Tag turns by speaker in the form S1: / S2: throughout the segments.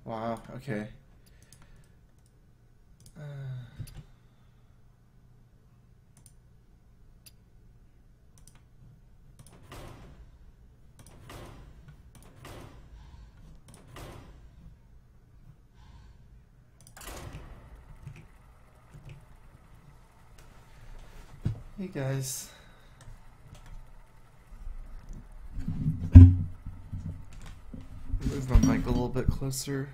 S1: Wow, okay. Hey guys. Move my mic a little bit closer.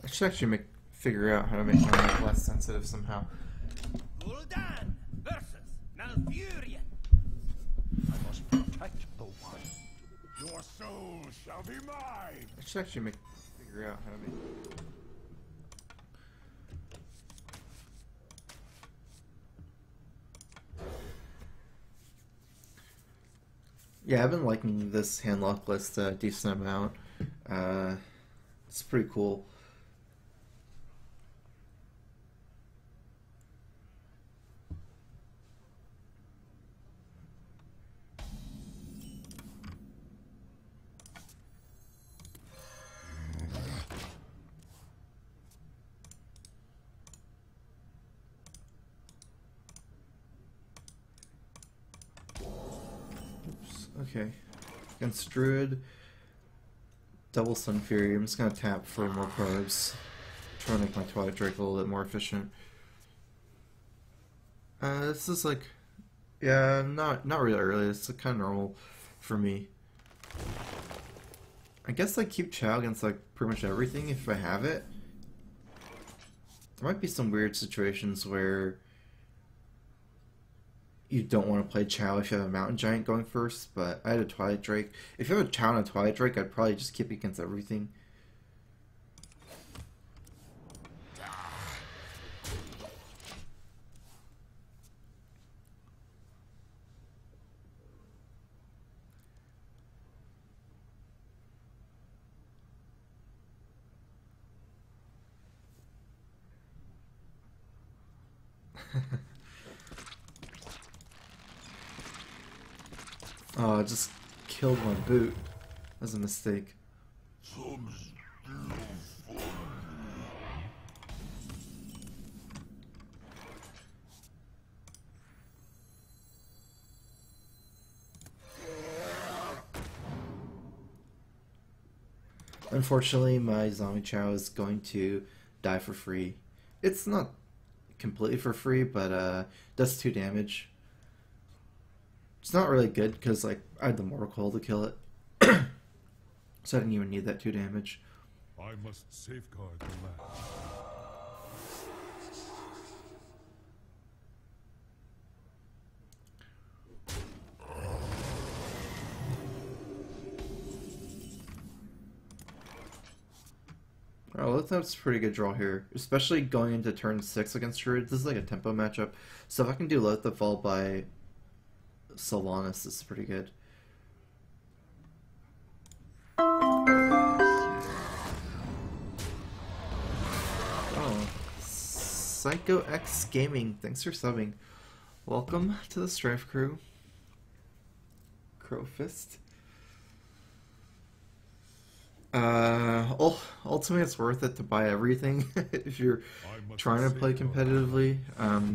S1: I should actually figure out how to make my mic less sensitive somehow.
S2: Gul'dan versus Malfurion. I must protect the one. Your soul shall be mine.
S1: I should actually figure out how to make. Yeah, I've been liking this handlock list a decent amount. It's pretty cool. Okay, against Druid, double Sun Fury. I'm just gonna tap for more cards. Try to make my Twilight Drake a little bit more efficient. This is like, yeah, not really early. It's kind of normal for me. I guess I keep Chow against like pretty much everything if I have it. There might be some weird situations where you don't want to play Chow if you have a Mountain Giant going first, but I had a Twilight Drake. If you have a Chow and a Twilight Drake, I'd probably just keep it against everything. Oh, I just killed my boot. That was a mistake. Unfortunately, my Zombie Chow is going to die for free. It's not completely for free, but does 2 damage. It's not really good because like I had the Mortal Coil to kill it, so I didn't even need that 2 damage.
S3: I must safeguard the land.
S1: Oh, that's a pretty good draw here, especially going into turn 6 against Druid. This is like a tempo matchup, so if I can do Loatheb followed by Sylvanas, this is pretty good. Oh, Psycho X Gaming, thanks for subbing. Welcome to the StrifeCro. Crowfist. Ultimately it's worth it to buy everything if you're trying to play competitively.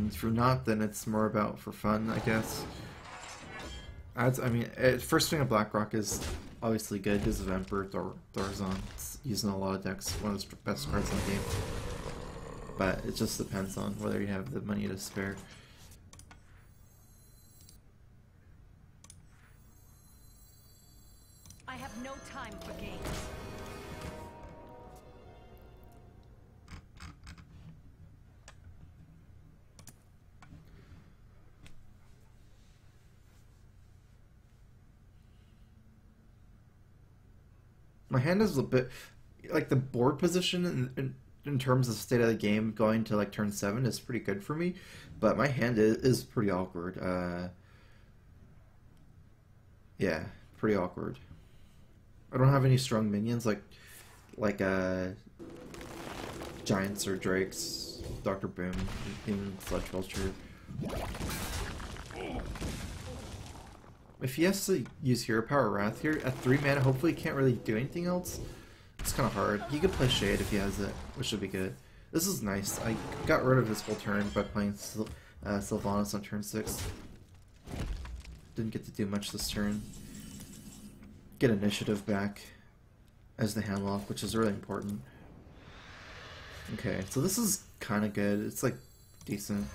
S1: If you're not, then it's more about for fun, I guess. I mean, first thing of BlackRock is obviously good. His Emperor Thorazon. It's used in a lot of decks, one of the best cards in the game. But it just depends on whether you have the money to spare.
S4: I have no time for games.
S1: My hand is a bit like the board position in terms of state of the game going to like turn 7 is pretty good for me, but my hand is pretty awkward. Yeah, pretty awkward. I don't have any strong minions like Giants or Drakes, Dr. Boom, even Sludge Vulture. If he has to use Hero Power Wrath here, at 3 mana, hopefully he can't really do anything else. It's kind of hard. He could play Shade if he has it, which would be good. This is nice. I got rid of his whole turn by playing Sylvanas on turn 6. Didn't get to do much this turn. Get initiative back as the handlock, which is really important. Okay, so this is kind of good. It's like decent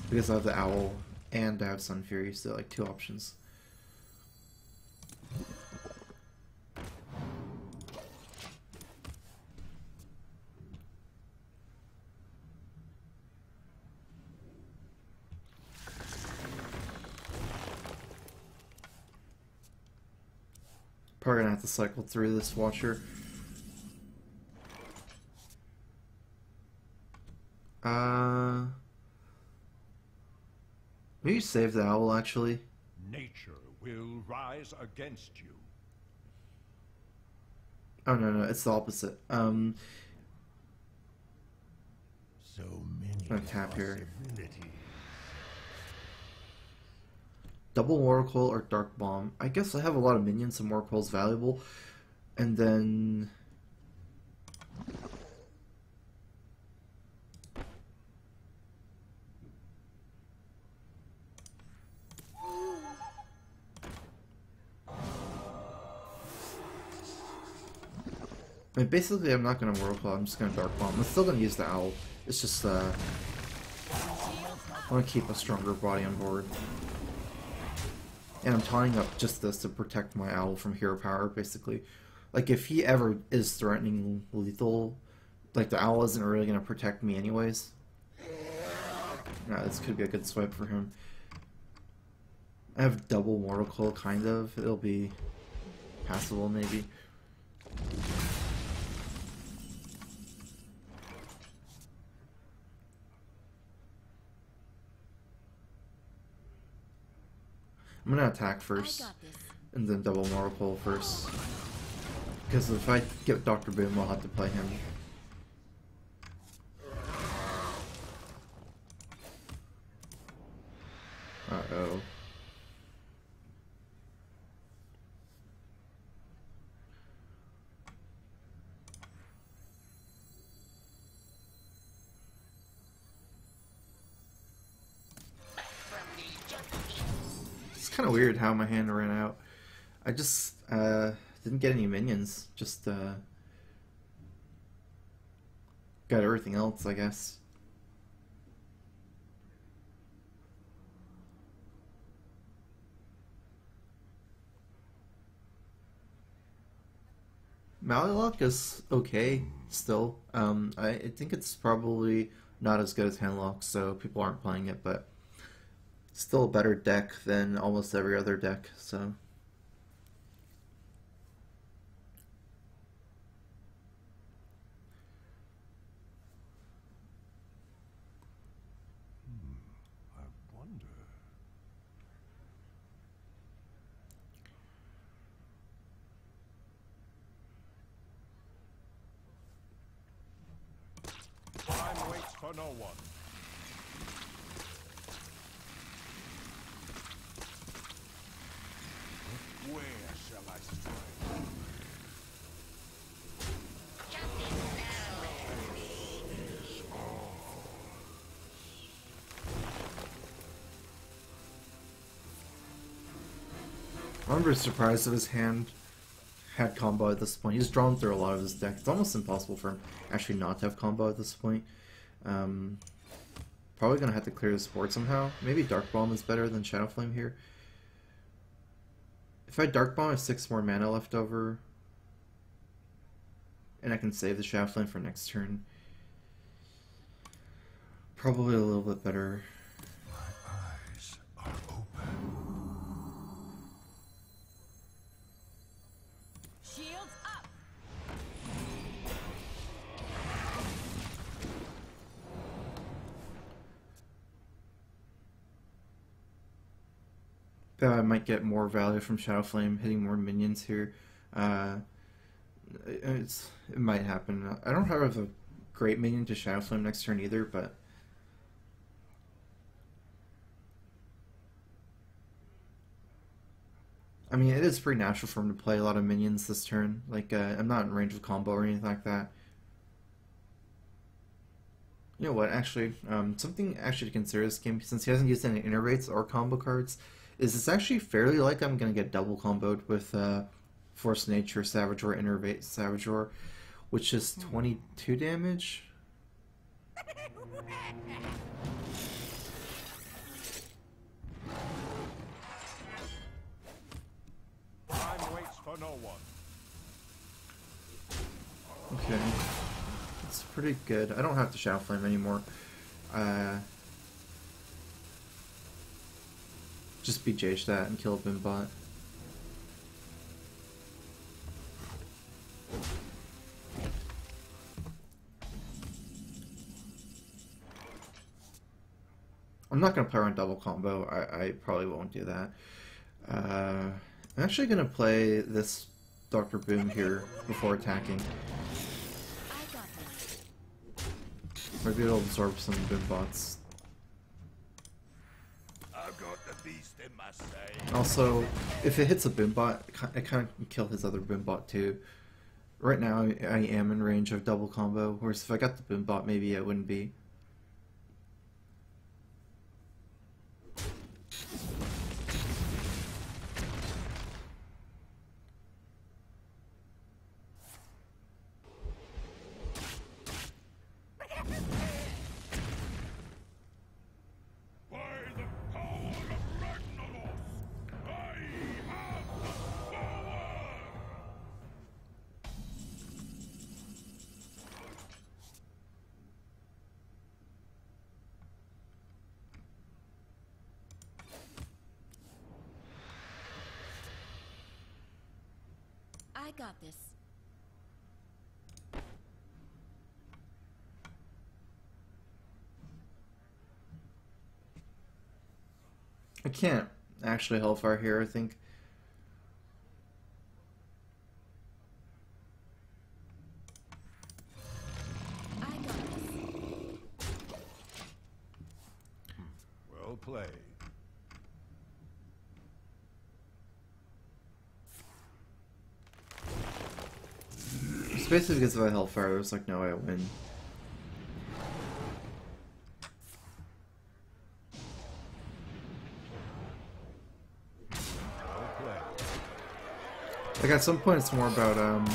S1: because I have the Owl and I have Sun Fury, so like 2 options. Probably gonna have to cycle through this Watcher. Maybe save the Owl, actually.
S2: Nature will rise against you.
S1: Oh, no, it's the opposite.
S2: So many
S1: Gonna tap here.
S2: possibilities.
S1: Double Mortal Coil or Dark Bomb. I guess I have a lot of minions, so Mortal Coil's valuable. And then... I mean, basically, I'm not going to Mortal Coil, I'm just going to Dark Bomb. I'm still going to use the Owl. It's just, I want to keep a stronger body on board. And I'm tying up just this to protect my Owl from hero power, basically. Like, if he ever is threatening lethal, like, the Owl isn't really going to protect me anyways. Yeah, this could be a good swipe for him. I have double Mortal Coil, kind of. It'll be passable, maybe. I'm gonna attack first, and then double Mortal Coil first. Because if I get Dr. Boom, I'll have to play him. Uh-oh. It's kind of weird how my hand ran out. I just didn't get any minions. Just got everything else, I guess. Malilok is okay still. I think it's probably not as good as Handlock, so people aren't playing it, but still a better deck than almost every other deck, so.
S2: I wonder. Time waits for no one. Where shall I strike?
S1: I'm really surprised that his hand had combo at this point. He's drawn through a lot of his deck. It's almost impossible for him actually not to have combo at this point. Probably gonna have to clear his board somehow. Maybe Dark Bomb is better than Shadow Flame here. If I Dark Bomb, I have 6 more mana left over. And I can save the Shadow Flame for next turn. Probably a little bit better.
S2: My eyes are open.
S4: Shields up.
S1: I might get more value from Shadow Flame, hitting more minions here. It might happen. I don't have a great minion to Shadow Flame next turn either, but I mean, it is pretty natural for him to play a lot of minions this turn. Like, I'm not in range of combo or anything like that. You know what, actually, something actually to consider this game, since he hasn't used any innervates or combo cards, is it's actually fairly likely I'm going to get double comboed with Force Nature, Savageur, Innervate, Savageur, which is 22 damage.
S2: Time waits for no one.
S1: Okay. It's pretty good. I don't have to Shadow Flame anymore. Just BJH that and kill a Bimbot. I'm not going to play around double combo. I probably won't do that. I'm actually going to play this Dr. Boom here before attacking. Maybe it'll absorb some Bimbots.
S2: I've got the beast in my sight.
S1: Also, if it hits a Bimbot, it kind of can kill his other Bimbot too. Right now, I am in range of double combo, whereas if I got the Bimbot, maybe I wouldn't be.
S5: I got this.
S1: I can't actually Hellfire here, I think.
S5: I got this.
S2: Well played.
S1: It's basically because if I Hellfire, there's like no way I win.
S2: Well played.
S1: Like at some point it's more about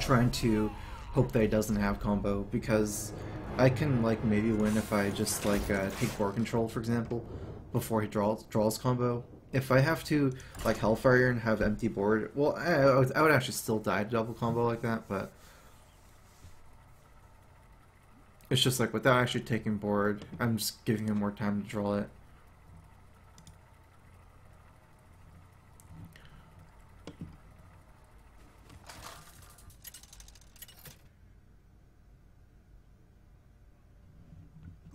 S1: trying to hope that he doesn't have combo, because I can like maybe win if I just like take board control, for example, before he draws combo. If I have to like Hellfire and have empty board, well, I would actually still die to double combo like that, but it's just like without actually taking board, I'm just giving him more time to draw it.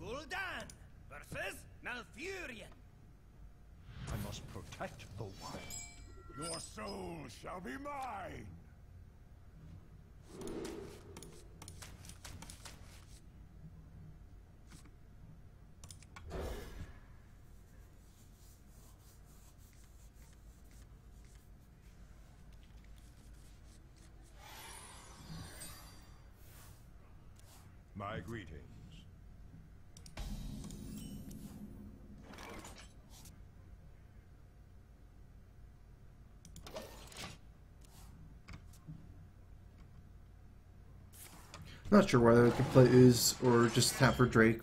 S6: Gul'dan versus Malfurion.
S2: I must protect the wild. Your soul shall be mine. My greetings.
S1: Not sure whether I could play Ooze or just tap for Drake.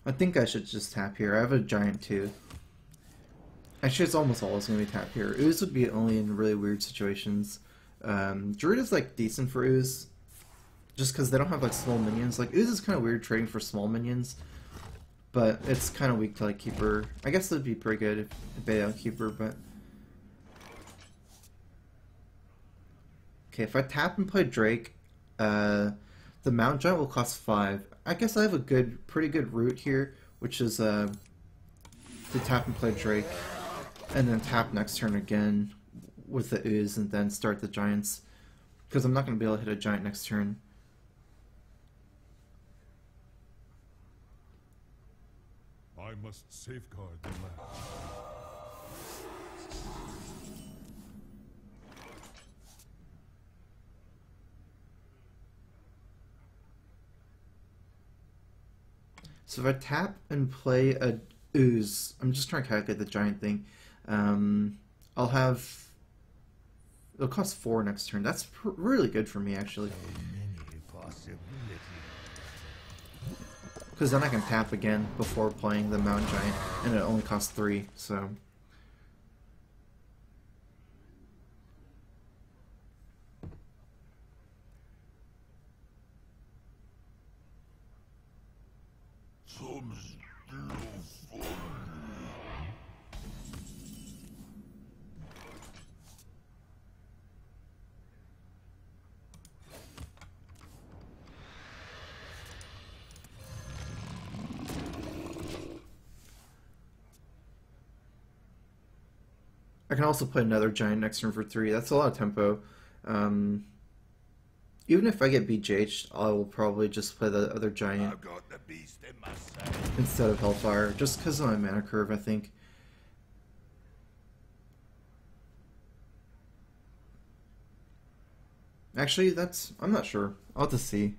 S1: I think I should just tap here. I have a giant too. Actually, it's almost always going to be tap here. Ooze would be only in really weird situations. Druid is like decent for Ooze, just because they don't have like small minions. Like Ooze is kind of weird trading for small minions, but it's kind of weak to like Keeper. I guess it'd be pretty good if they out Keeper, but okay. If I tap and play Drake, the Mount Giant will cost 5. I guess I have a pretty good route here, which is to tap and play Drake, and then tap next turn again with the ooze and then start the giants, because I'm not going to be able to hit a giant next turn.
S3: I must safeguard the land.
S1: So if I tap and play a ooze, I'm just trying to calculate the giant thing. I'll have... It'll cost 4 next turn. That's really good for me, actually.
S2: Many possibilities.
S1: Because then I can tap again before playing the mountain giant, and it only costs 3, so... I can also play another giant next turn for 3. That's a lot of tempo. Even if I get BJ'd, I will probably just play the other giant
S2: I've got the beast in my sight.
S1: instead of Hellfire, just because of my mana curve, I think. Actually, I'm not sure. I'll have to see.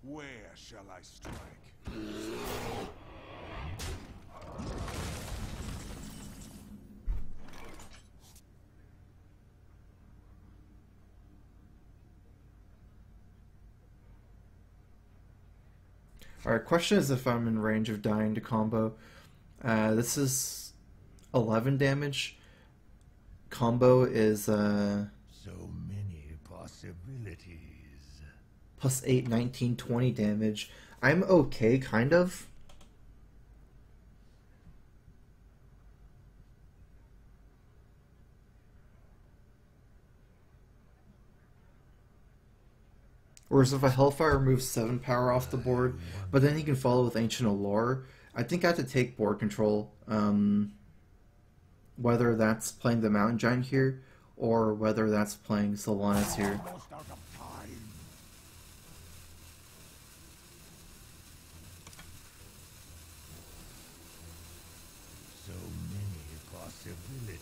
S2: Where shall I strike?
S1: Alright, question is if I'm in range of dying to combo. This is 11 damage. Combo is
S2: So many possibilities.
S1: plus 8, 19, 20 damage. I'm okay, kind of. Whereas if a Hellfire removes 7 power off the board, but then he can follow with Ancient Allure, I think I have to take board control. Whether that's playing the Mountain Giant here, or whether that's playing Sylvanas here.
S2: Almost out of time. So many possibilities.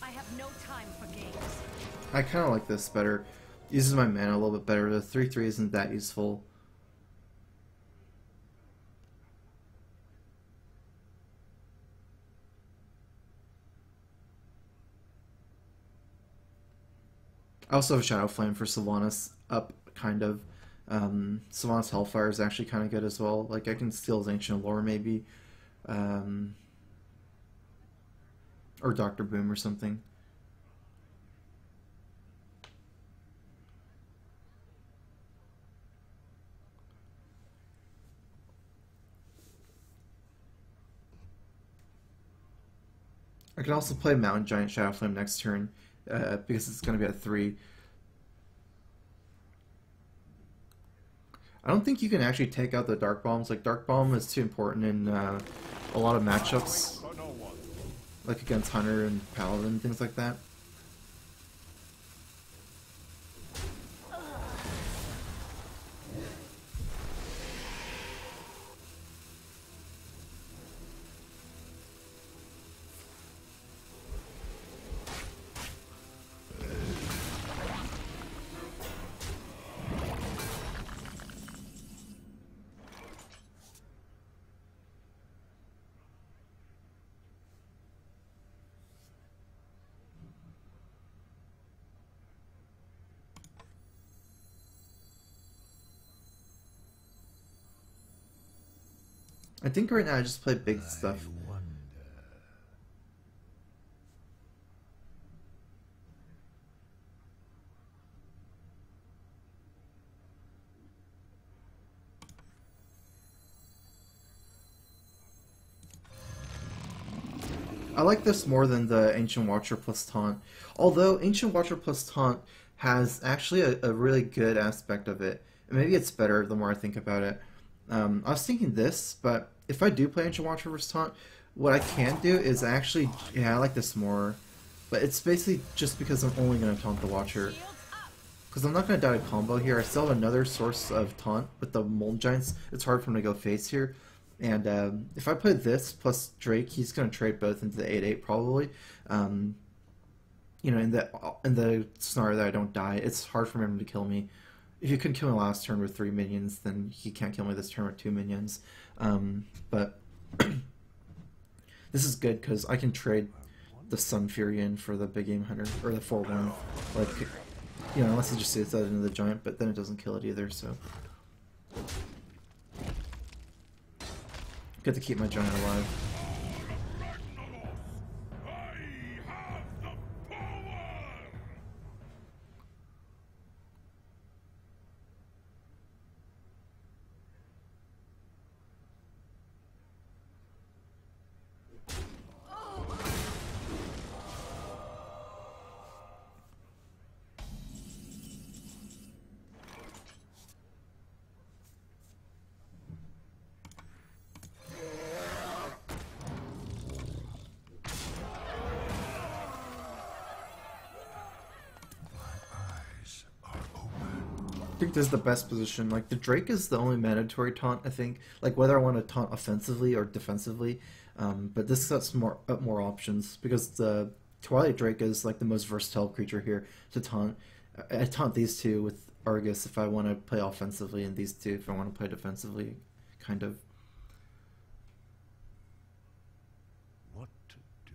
S4: I have no time for games.
S1: I kind of like this better. Uses my mana a little bit better. The 3/3 isn't that useful. I also have Shadow Flame for Sylvanas up, kind of. Sylvanas Hellfire is actually kind of good as well. Like, I can steal his Ancient Allure, maybe. Or Dr. Boom or something. I can also play Mountain Giant Shadow Flame next turn, because it's going to be at 3. I don't think you can actually take out the Dark Bombs. Like, Dark Bomb is too important in a lot of matchups,
S2: For no one.
S1: like against Hunter and Paladin, things like that. I think right now I just play big stuff.
S2: I wonder.
S1: I like this more than the Ancient Watcher plus Taunt. Although Ancient Watcher plus Taunt has actually a really good aspect of it. And maybe it's better the more I think about it. I was thinking this, but if I do play Ancient Watcher vs. Taunt, what I can do is actually, yeah, I like this more. But it's basically just because I'm only going to taunt the Watcher. Because I'm not going to die to combo here. I still have another source of taunt with the Molten Giants. It's hard for him to go face here. And if I play this plus Drake, he's going to trade both into the 8/8 probably. You know, in the scenario that I don't die, it's hard for him to kill me. If you couldn't kill me last turn with 3 minions, then he can't kill me this turn with 2 minions. But this is good because I can trade the Sun Fury in for the Big Game Hunter, or the 4/1. Like, you know, unless he just says that into the Giant, but then it doesn't kill it either, so. Good to keep my Giant alive. I think this is the best position. Like, the Drake is the only mandatory taunt, I think. Like, whether I want to taunt offensively or defensively. But this sets up more options, because the Twilight Drake is, like, the most versatile creature here to taunt. I taunt these two with Argus if I want to play offensively, and these two if I want to play defensively, kind of.
S2: What to do?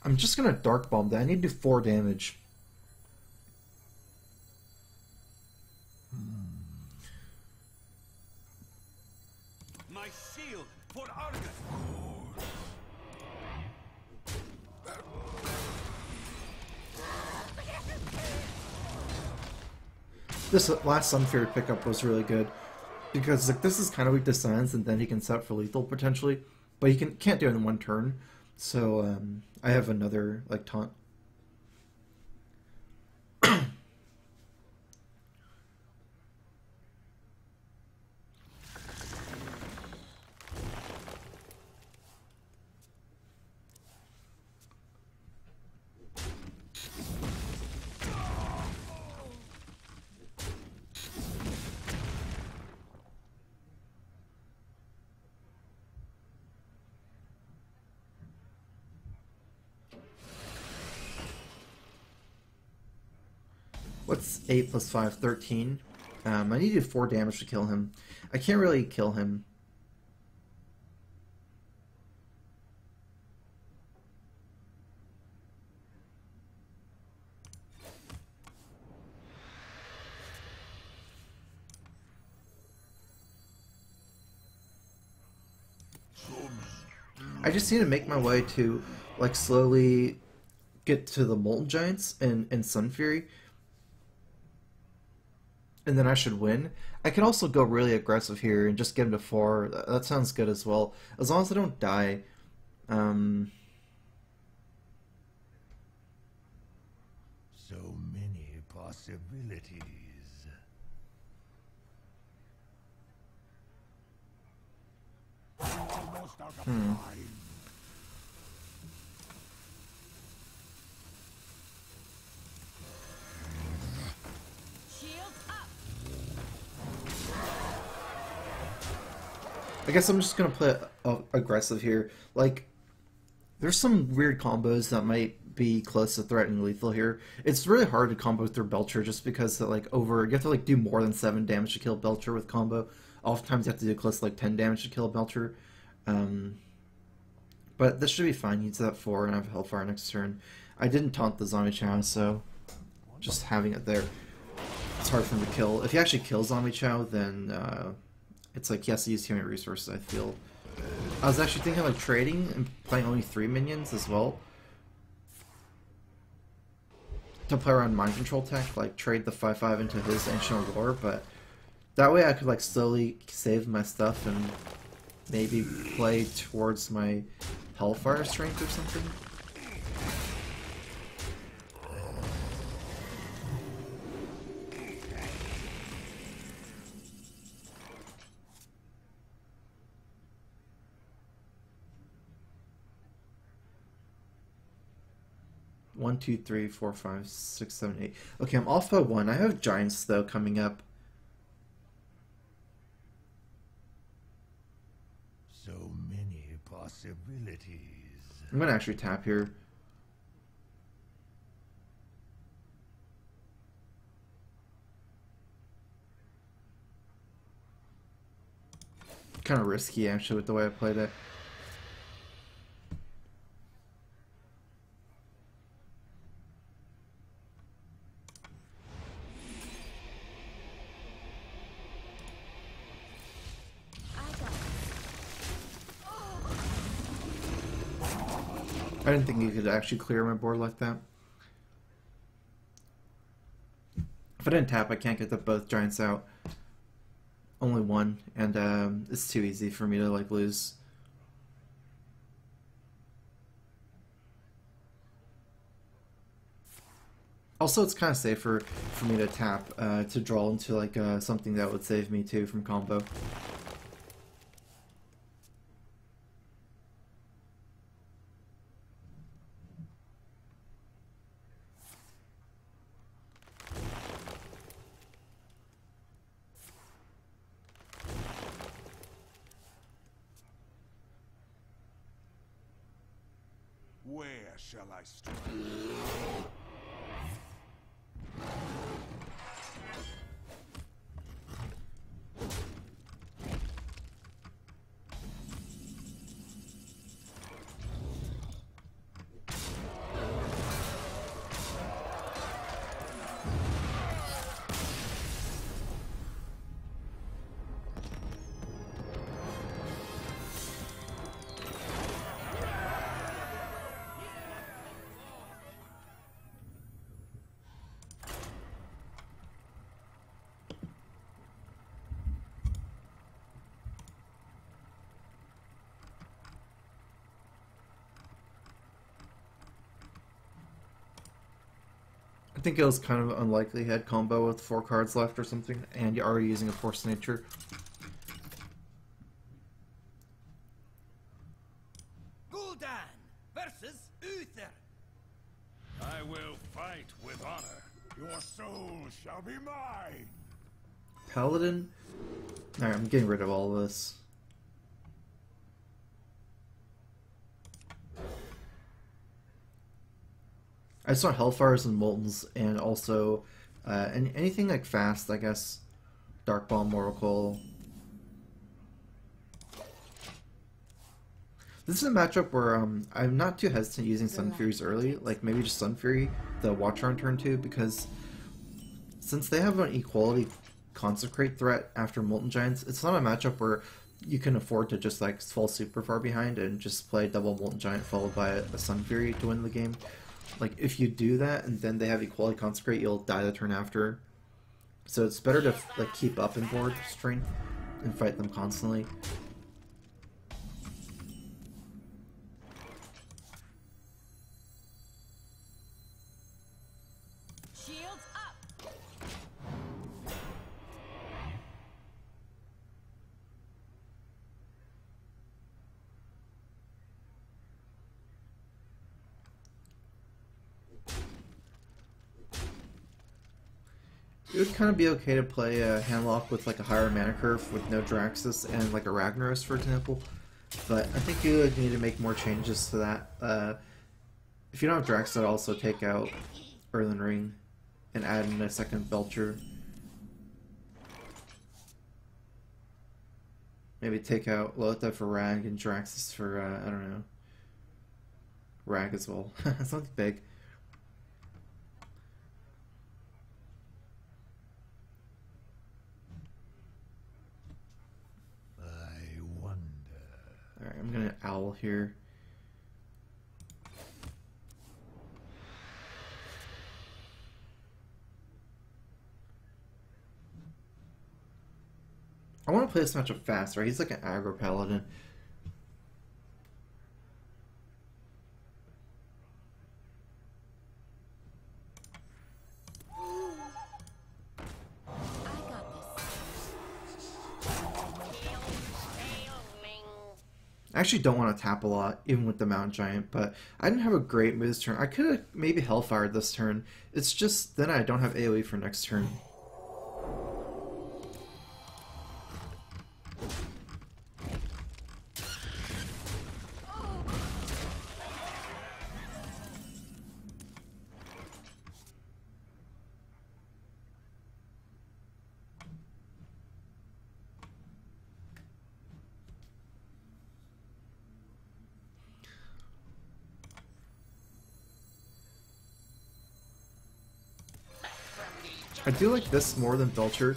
S1: I'm just gonna Dark Bomb that. I need to do 4 damage.
S6: My shield for Argus.
S1: This last Sun Fury pickup was really good, because like this is kind of weak to Science, and then he can set up for lethal potentially, but he can't do it in 1 turn. So I have another like taunt. What's 8 plus 5? 13. I need to do 4 damage to kill him. I can't really kill him. I just need to make my way to, like, slowly get to the Molten Giants and Sun Fury, and then I should win. I can also go really aggressive here and just get him to 4. That sounds good as well, as long as I don't die.
S2: So many possibilities. Almost out of time.
S1: I guess I'm just gonna play aggressive here. Like, there's some weird combos that might be close to threatening lethal here. It's really hard to combo through Belcher just because that, like, you have to like do more than 7 damage to kill Belcher with combo. Oftentimes you have to do close to like 10 damage to kill a Belcher. But this should be fine. He needs that 4 and I have Hellfire next turn. I didn't taunt the Zombie Chow, so just having it there, it's hard for him to kill. If he actually kills Zombie Chow, then it's like he has to use too many resources, I feel. I was actually thinking of like trading and playing only 3 minions as well. To play around Mind Control tech, like trade the 5/5 into his Ancient Allure, but that way I could like slowly save my stuff and maybe play towards my Hellfire strength or something. One, two, three, four, five, six, seven, eight. Okay, I'm off by 1. I have Giants though coming up.
S2: So many possibilities.
S1: I'm gonna actually tap here. Kind of risky actually with the way I played it. I didn't think he could actually clear my board like that. If I didn't tap, I can't get the both Giants out. Only 1, and it's too easy for me to like lose. Also, it's kind of safer for me to tap to draw into like something that would save me too from combo.
S2: Where shall I strike?
S1: I think it was kind of unlikely he had combo with 4 cards left or something, and you're already using a Force Nature.
S6: Gul'dan versus Uther.
S2: I will fight with honor. Your soul shall be mine.
S1: Paladin? Alright, I'm getting rid of all of this. I just want Hellfires and Moltens, and also anything like fast, I guess. Dark Bomb, Oracle. This is a matchup where I'm not too hesitant using Sun Furies early, like maybe just Sun Fury, the Watcher on turn 2, because since they have an equality Consecrate threat after Molten Giants, it's not a matchup where you can afford to just like fall super far behind and just play double Molten Giant followed by a Sun Fury to win the game. Like, if you do that and then they have Equality Consecrate, you'll die the turn after. So it's better to like keep up in board strength and fight them constantly.
S4: Shields up.
S1: It would kind of be okay to play a Handlock with like a higher mana curve with no Draxus and like a Ragnaros, for example. But I think you would need to make more changes to that. If you don't have Draxus, I'd also take out Earthen Ring and add in a second Belcher. Maybe take out Lota for Rag and Draxus for, I don't know, Rag as well. Something big.
S2: I wonder.
S1: Alright, I'm gonna Owl here. I want to play this matchup fast, right? He's like an aggro paladin.
S5: I got this.
S1: I actually don't want to tap a lot, even with the Mount Giant, but I didn't have a great move this turn. I could have maybe Hellfired this turn. It's just then I don't have AoE for next turn. I do like this more than Belcher.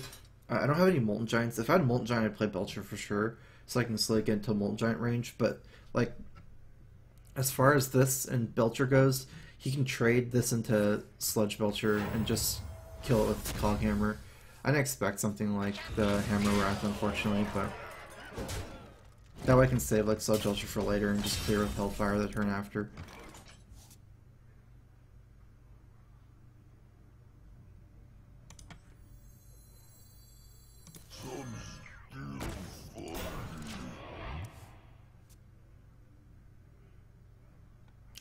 S1: I don't have any Molten Giants. If I had a Molten Giant, I'd play Belcher for sure, so I can slowly get into Molten Giant range. But, like, as far as this and Belcher goes, he can trade this into Sludge Belcher and just kill it with Coghammer. I didn't expect something like the Hammer Wrath, unfortunately, but that way I can save, like, Sludge Belcher for later and just clear with Hellfire the turn after.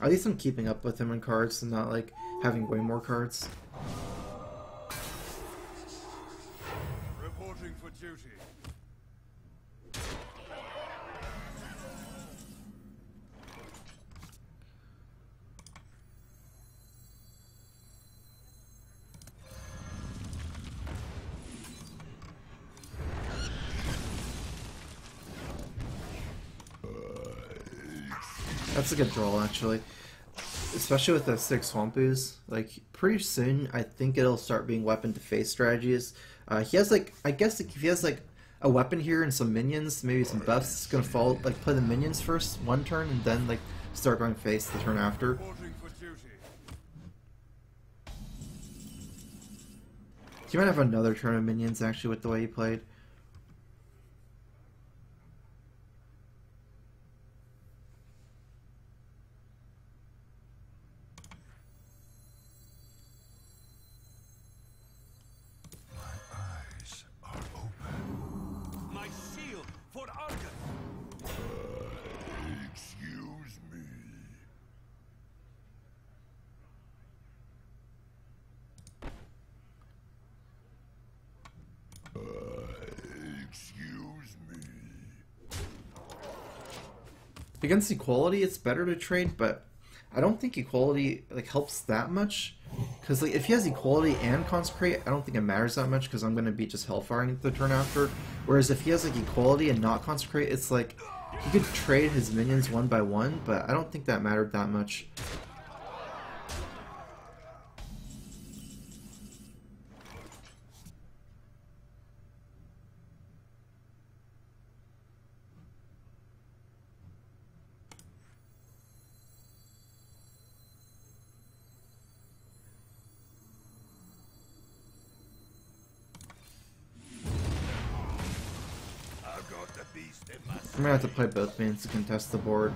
S1: At least I'm keeping up with him in cards and not like having way more cards.
S2: Reporting for duty.
S1: That's a good draw, actually. Especially with the 6 Swamp Ooze. Like, pretty soon, I think it'll start being weapon to face strategies. He has, like, I guess if he has, like, a weapon here and some minions, maybe some buffs, it's gonna fall, like, play the minions first, one turn, and then, like, start going face the turn after.
S2: Reporting for duty.
S1: He might have another turn of minions, actually, with the way he played.
S2: My shield for Argus. Excuse me. Excuse me.
S1: Against Equality, it's better to trade, but I don't think Equality, like, helps that much. Because, like, if he has Equality and Consecrate, I don't think it matters that much because I'm going to be just Hellfiring the turn after. Whereas if he has, like, Equality and not Consecrate, it's like, he could trade his minions one by one, but I don't think that mattered that much.
S2: I've got the beast in my
S1: I'm gonna have to play both mains to contest the board.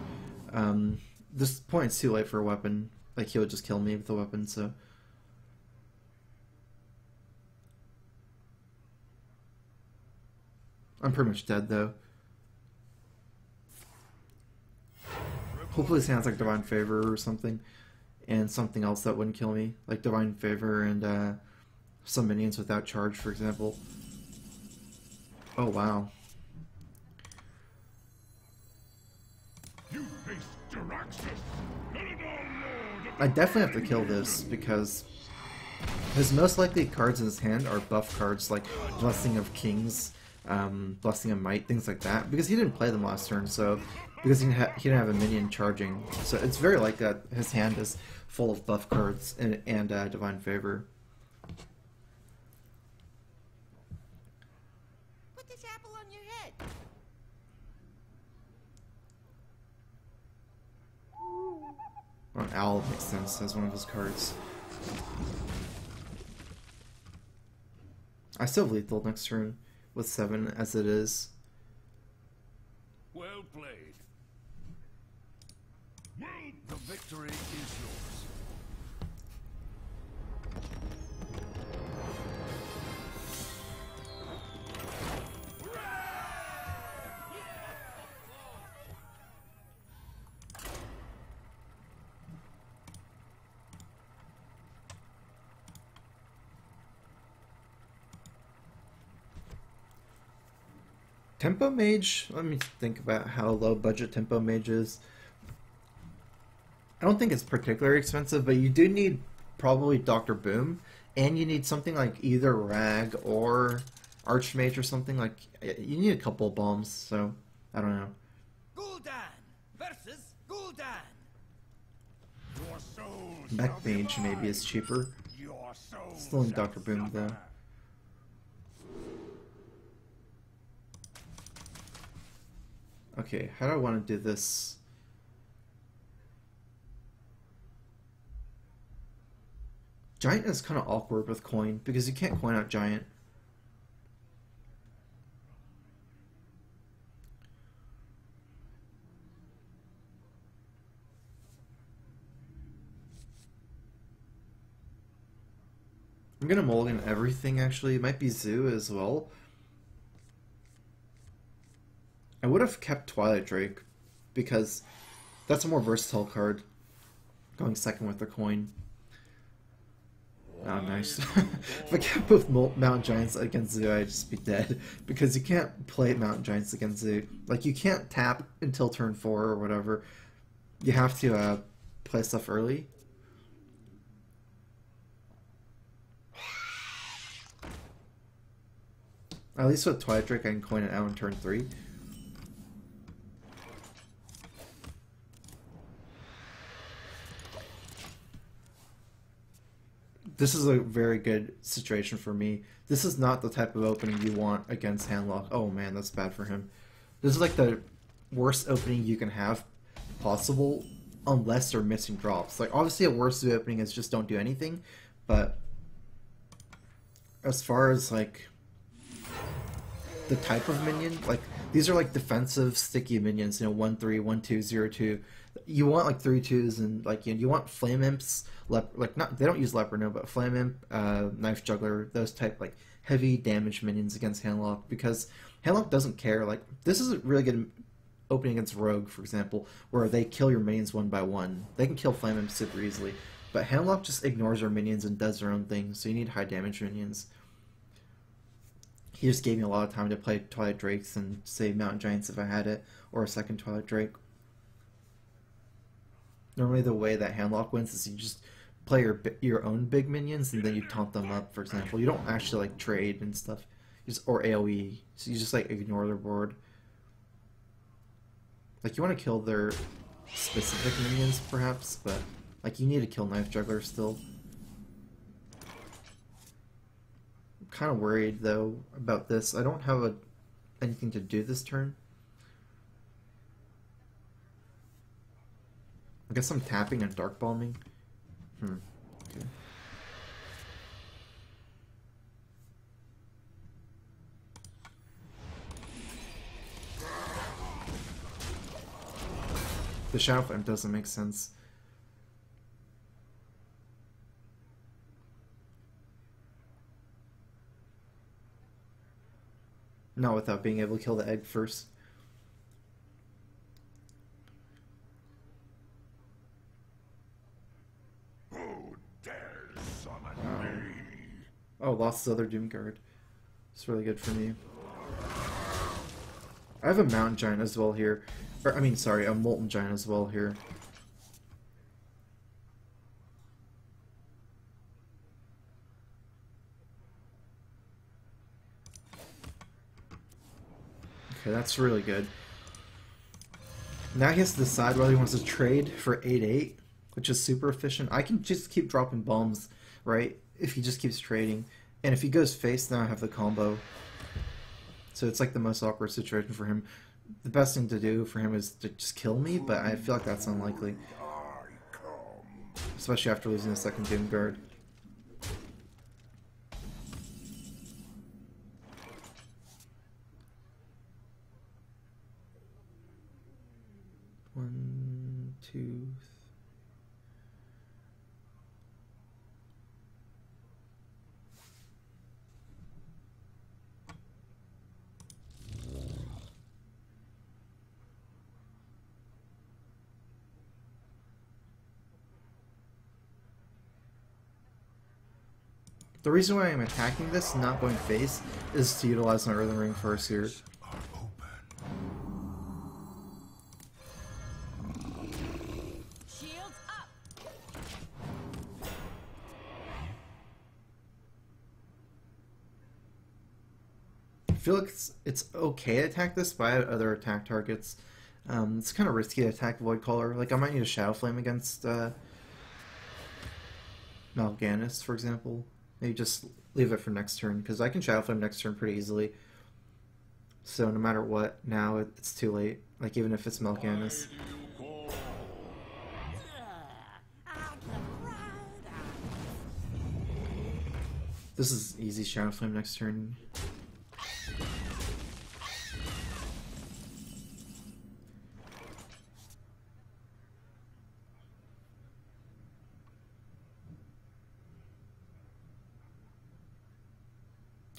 S1: This point's too late for a weapon. Like, he would just kill me with a weapon, so... I'm pretty much dead, though. Hopefully his hand's like Divine Favor or something. And something else that wouldn't kill me. Like Divine Favor and some minions without charge, for example. Oh, wow.
S3: You face Jaraxxus, Eladon Lord of
S1: I definitely have to kill this, because his most likely cards in his hand are buff cards, like Blessing of Kings, Blessing of Might, things like that, because he didn't play them last turn, so because he didn't have a minion charging, so it's very like that. His hand is full of buff cards and Divine Favor.
S6: Put this apple on your head.
S1: Oh, Owl makes sense as one of his cards. I still have lethal next turn with 7 as it is.
S2: Well played. The victory is yours.
S1: Tempo Mage, let me think about how low budget Tempo Mage is. I don't think it's particularly expensive, but you do need probably Dr. Boom, and you need something like either Rag or Archmage or something. Like, you need a couple of bombs, so I don't know.
S6: Gul'dan versus Gul'dan.
S2: Your soul
S1: Mech
S2: shall be
S1: Mage
S2: mine.
S1: maybe is cheaper.
S2: Your soul
S1: Still need
S2: shall
S1: Dr. Boom, though.
S2: suffer.
S1: Okay, how do I want to do this? Giant is kind of awkward with coin, because you can't coin out Giant. I'm gonna mulligan everything, actually. It might be Zoo as well. I would have kept Twilight Drake, because that's a more versatile card. Going second with the coin. Oh, nice. If I kept both Mountain Giants against Zoo, I'd just be dead. Because you can't play Mountain Giants against Zoo. Like, you can't tap until turn 4 or whatever. You have to play stuff early. At least with Twilight Drake, I can coin it out on turn 3. This is a very good situation for me. This is not the type of opening you want against Handlock. Oh man, that's bad for him. This is like the worst opening you can have possible, unless they're missing drops. Like, obviously a worst opening is just don't do anything, but as far as like the type of minion, like these are like defensive sticky minions, 1/3, 1/2, 0/2. You want like 3/2s, and like you want Flame Imps, like not, they don't use Leopard, no, but Flame Imp, Knife Juggler, those type like heavy damage minions against Handlock, because Handlock doesn't care. Like, this is a really good opening against Rogue, for example, where they kill your minions one by one. They can kill Flame Imp super easily, but Handlock just ignores their minions and does their own thing, so you need high damage minions. He just gave me a lot of time to play Twilight Drakes and save Mountain Giants if I had it, or a second Twilight Drake. Normally the way that Handlock wins is you just play your own big minions and then you taunt them up, for example. You don't actually like trade and stuff, or AoE, so you just like ignore their board. Like, you want to kill their specific minions perhaps, but like you need to kill Knife Juggler still. I'm kind of worried though about this. I don't have anything to do this turn. I guess I'm tapping and dark bombing. Okay. The Shadow Flame doesn't make sense. Not without being able to kill the egg first. Oh, lost his other Doom card. It's really good for me. I have a Mountain Giant as well here. Or, I mean, sorry, a Molten Giant as well here. Okay, that's really good. Now he has to decide whether he wants to trade for 8/8, which is super efficient. I can just keep dropping bombs, right? If he just keeps trading. And if he goes face, then I have the combo. So it's like the most awkward situation for him. The best thing to do for him is to just kill me, but I feel like that's unlikely. Especially after losing the second Doom Guard. One, two, the reason why I'm attacking this, not going face, is to utilize my Earthen Ring first here.
S4: Shields up.
S1: I feel like it's okay to attack this, but I have other attack targets. It's kind of risky to attack Void Caller. Like, I might need a Shadow Flame against Mal'Ganis, for example. Maybe just leave it for next turn, because I can Shadow Flame next turn pretty easily. So no matter what, now it's too late. Like, even if it's Mal'Ganis. This is easy Shadow Flame next turn.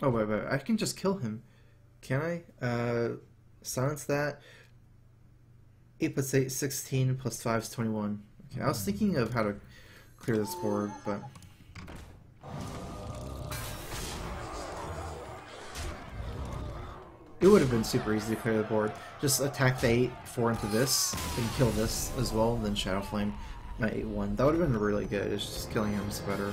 S1: Oh, wait, I can just kill him. Can I? Silence that. 8 plus 8, 16, plus 5 is 21. Okay, I was thinking of how to clear this board, but... it would have been super easy to clear the board. Just attack the 8-4 into this, and kill this as well, and then Shadow Flame my 8-1. That would have been really good. It's just killing him is better.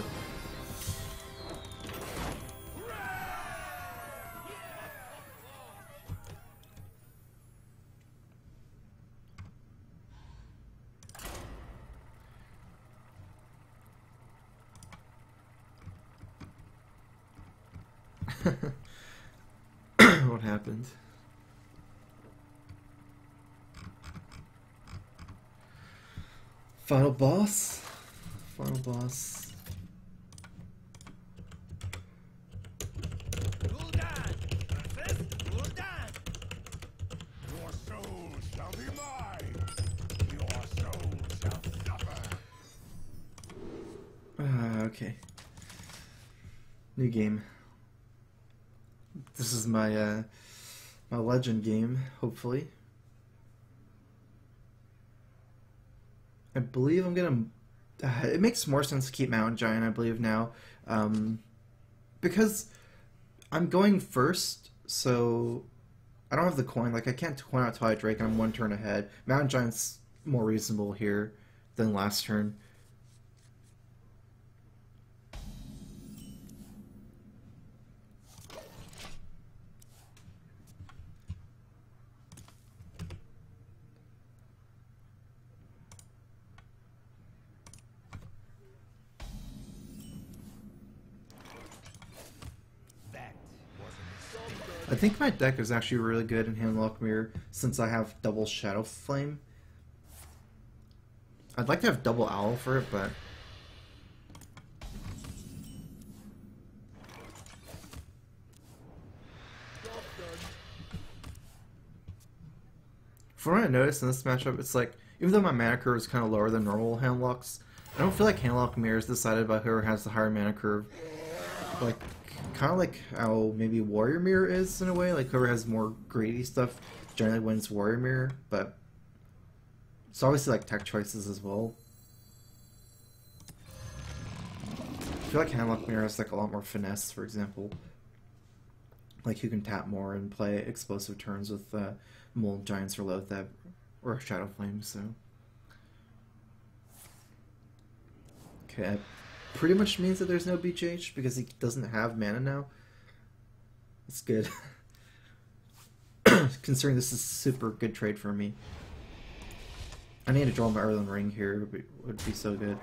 S1: What happened? Final boss? Final boss.
S6: Gul'dan versus Gul'dan.
S2: Your soul shall be mine. Your soul shall suffer.
S1: Okay. New game. This is my my legend game, hopefully. I believe I'm gonna... it makes more sense to keep Mountain Giant, I believe, now. Because I'm going first, so I don't have the coin. Like, I can't coin out Twilight Drake, and I'm one turn ahead. Mountain Giant's more reasonable here than last turn. I think my deck is actually really good in Handlock Mirror since I have double Shadow Flame. I'd like to have double Owl for it, but... from what I noticed in this matchup, it's like, even though my mana curve is kind of lower than normal Handlocks, I don't feel like Handlock Mirror is decided by whoever has the higher mana curve. Like, kind of like how maybe Warrior Mirror is in a way, like whoever has more greedy stuff generally wins Warrior Mirror, but it's obviously like tech choices as well. I feel like Handlock Mirror has like a lot more finesse, for example. Like you can tap more and play explosive turns with Mold Giants or Loatheb or Shadow Flame, so... okay, that pretty much means that there's no BJH because he doesn't have mana now. That's good. considering this is a super good trade for me. I need to draw my Erlen Ring here, it would be so good.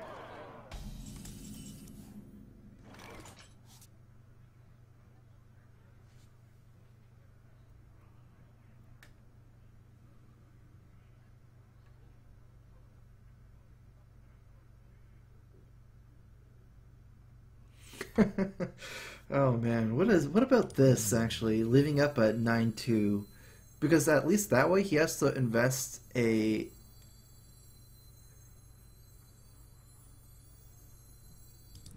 S1: Oh man, what about this actually? Living up at 9-2, because at least that way he has to invest a.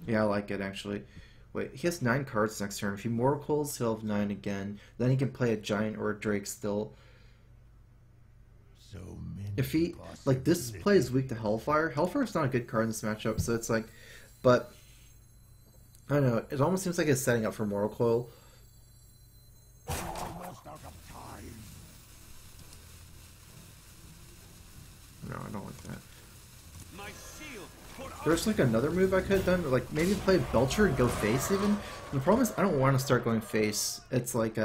S1: Yeah, I like it actually. Wait, he has 9 cards next turn. If he Moracles, he'll have 9 again. Then he can play a Giant or a Drake still.
S2: So many
S1: If he like this play is weak to Hellfire. Hellfire's not a good card in this matchup, so it's like, but. I don't know, it almost seems like it's setting up for Mortal Coil.
S2: Almost out of time.
S1: No, I don't like that.
S6: My shield. Put up.
S1: There's like another move I could have done, like maybe play Belcher and go face even. And the problem is I don't want to start going face. It's like,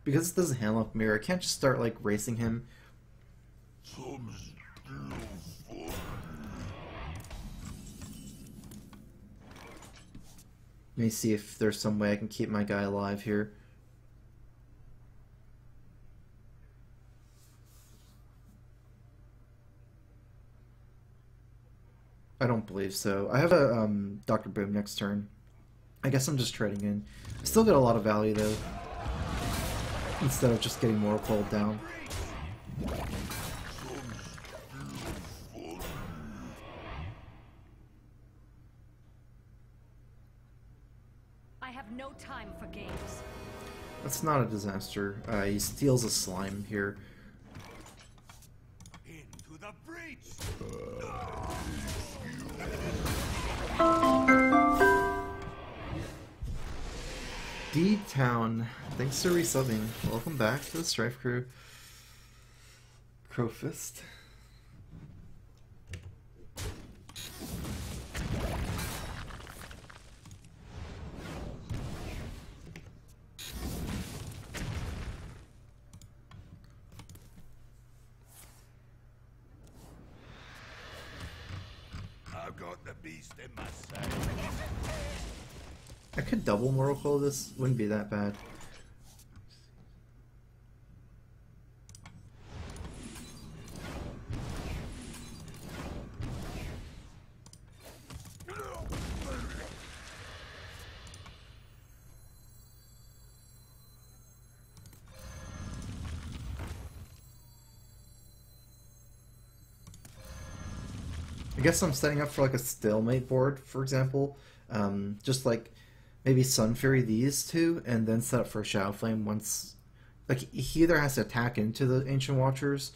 S1: because it doesn't handle up mirror, I can't just start like racing him. Let me see if there's some way I can keep my guy alive here. I don't believe so. I have a Dr. Boom next turn. I guess I'm just trading in. I still get a lot of value though, instead of just getting more cold down.
S4: I have no time for games.
S1: That's not a disaster. He steals a slime here.
S2: Into the breach.
S1: D-Town, thanks for resubbing. Welcome back to the StrifeCro. Crowfist.
S2: I've got the beast in my sight.
S1: I could double Mortal Coil this, wouldn't be that bad. I guess I'm setting up for like a stalemate board, for example. Just like maybe Sun Fury these two, and then set up for a Shadow Flame once. Like he either has to attack into the Ancient Watchers,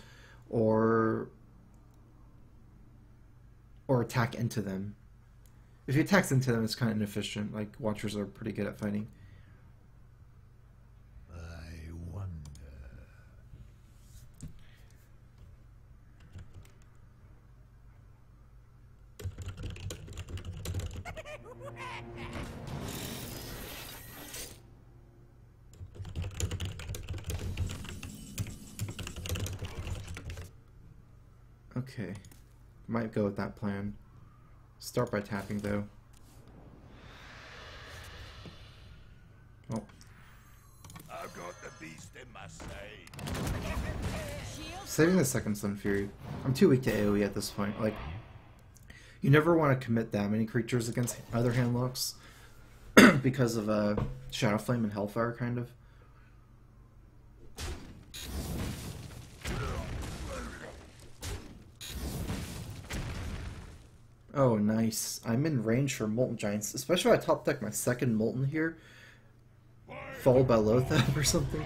S1: or attack into them. If he attacks into them, it's kind of inefficient. Like Watchers are pretty good at fighting.
S2: I wonder.
S1: Okay, might go with that plan. Start by tapping though. Oh,
S2: I've got the beast in my sight.
S4: Shield.
S1: saving the second Sun Fury. I'm too weak to AoE at this point. Like, you never want to commit that many creatures against other hand locks because of Shadow Flame and Hellfire, kind of. Oh, nice. I'm in range for Molten Giants, especially if I top deck my second Molten here, followed by Loatheb or something.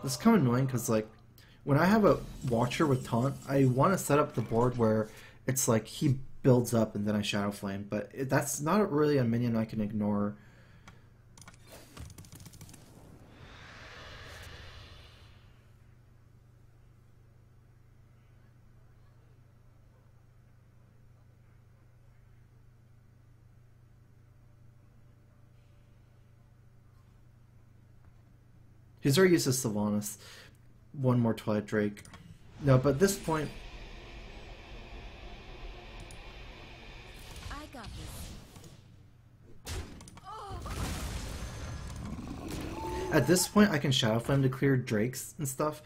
S1: This is kind of annoying because, like, when I have a Watcher with Taunt, I want to set up the board where it's like he builds up and then I Shadow Flame, but that's not really a minion I can ignore. He's already used his Sylvanas. One more Twilight Drake. No, but at this point...
S5: I got this.
S1: At this point, I can Shadow Flame to clear Drakes and stuff.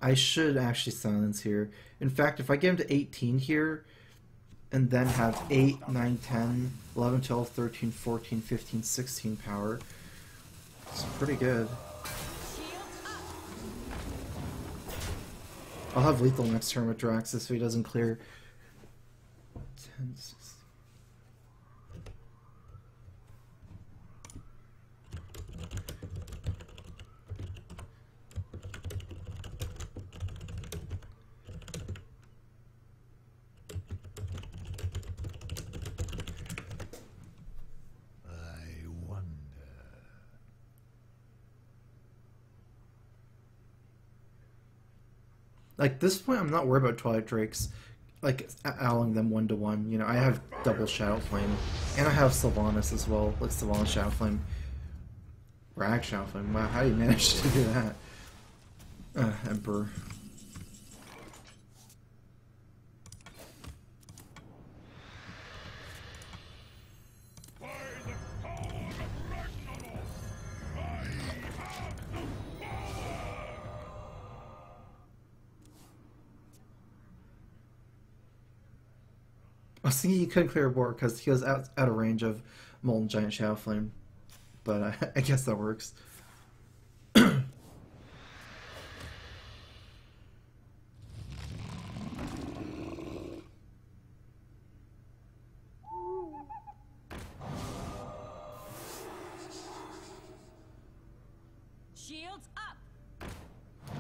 S1: I should actually silence here. In fact, if I get him to 18 here, and then have 8, 9, 10, 11, 12, 13, 14, 15, 16 power, it's pretty good. I'll have lethal next turn with Draxus so he doesn't clear 10, 16.
S2: I wonder.
S1: Like, this point, I'm not worried about Twilight Drakes, like, allying them 1-to-1. You know, I have double Shadow Flame, and I have Sylvanas as well. Like, Sylvanas Shadow Flame. Rag Shadow Flame. Wow, how do you manage to do that? Emperor. I was thinking he couldn't clear a board because he was out of range of Molten Giant Shadow Flame, but I guess that works.
S4: Shields up.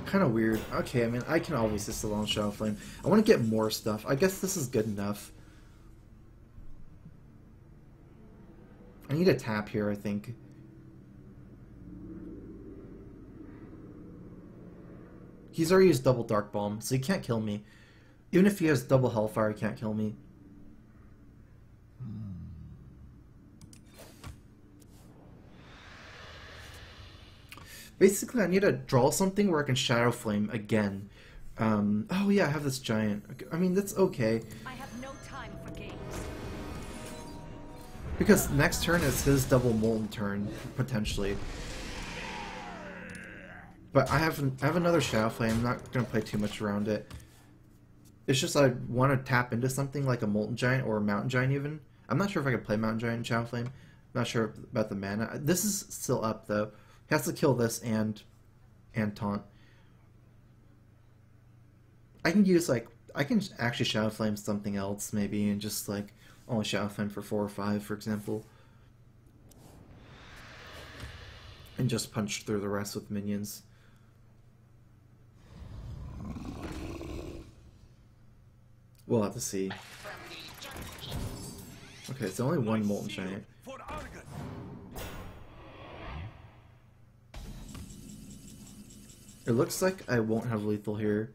S1: Kind of weird. Okay, I mean, I can always just alone Shadow Flame. I want to get more stuff. I guess this is good enough. I need a tap here, I think. He's already used double Dark Bomb, so he can't kill me. Even if he has double Hellfire, he can't kill me. Basically, I need to draw something where I can Shadow Flame again. Oh yeah, I have this giant. I mean, that's okay.
S4: I have no time for games.
S1: Because next turn is his double Molten turn, potentially. But I have another Shadow Flame. I'm not going to play too much around it. It's just I want to tap into something like a Molten Giant or a Mountain Giant even. I'm not sure if I can play Mountain Giant and Shadow Flame. I'm not sure about the mana. This is still up, though. He has to kill this and taunt. I can use, like... I can actually Shadow Flame something else, maybe, and just, like... only Shadow Flame for 4 or 5, for example. And just punch through the rest with minions. We'll have to see. Okay, it's only one Molten Giant. It looks like I won't have lethal here.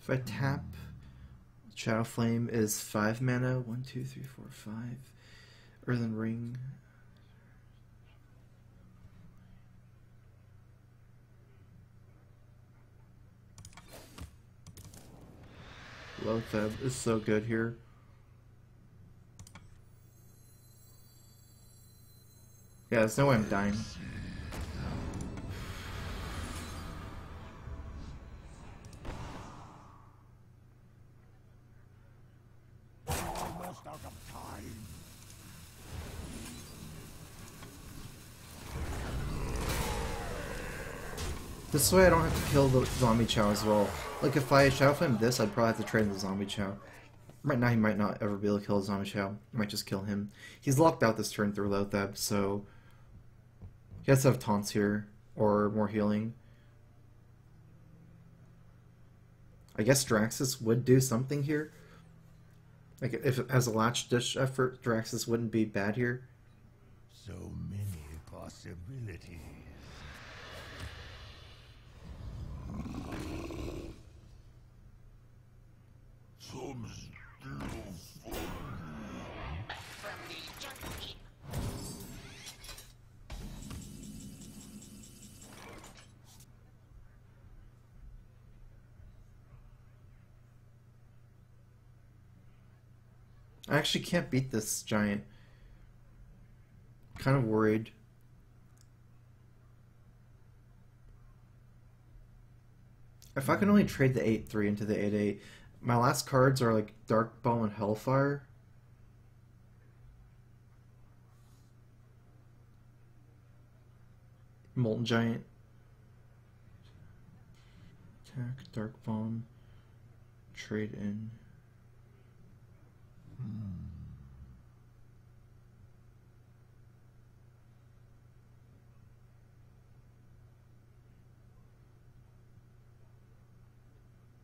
S1: If I tap, Shadow Flame is 5 mana. 1, 2, 3, 4, 5. Earthen Ring. Lotheb is so good here. Yeah, there's no way I'm dying.
S2: Almost out of time.
S1: This way I don't have to kill the Zombie Chow as well. Like, if I Shadow Flame this, I'd probably have to trade the Zombie Chow. Right now he might not ever be able to kill the Zombie Chow. I might just kill him. He's locked out this turn through Lotheb, so... he has to have taunts here, or more healing. I guess Draxus would do something here. Like, if it has a latch dish effort, Draxus wouldn't be bad here.
S2: So many possibilities.
S1: I actually can't beat this giant. Kind of worried. If I can only trade the 8-3 into the 8-8, my last cards are like Dark Ball and Hellfire. Molten Giant. Attack, Dark Bomb, trade in.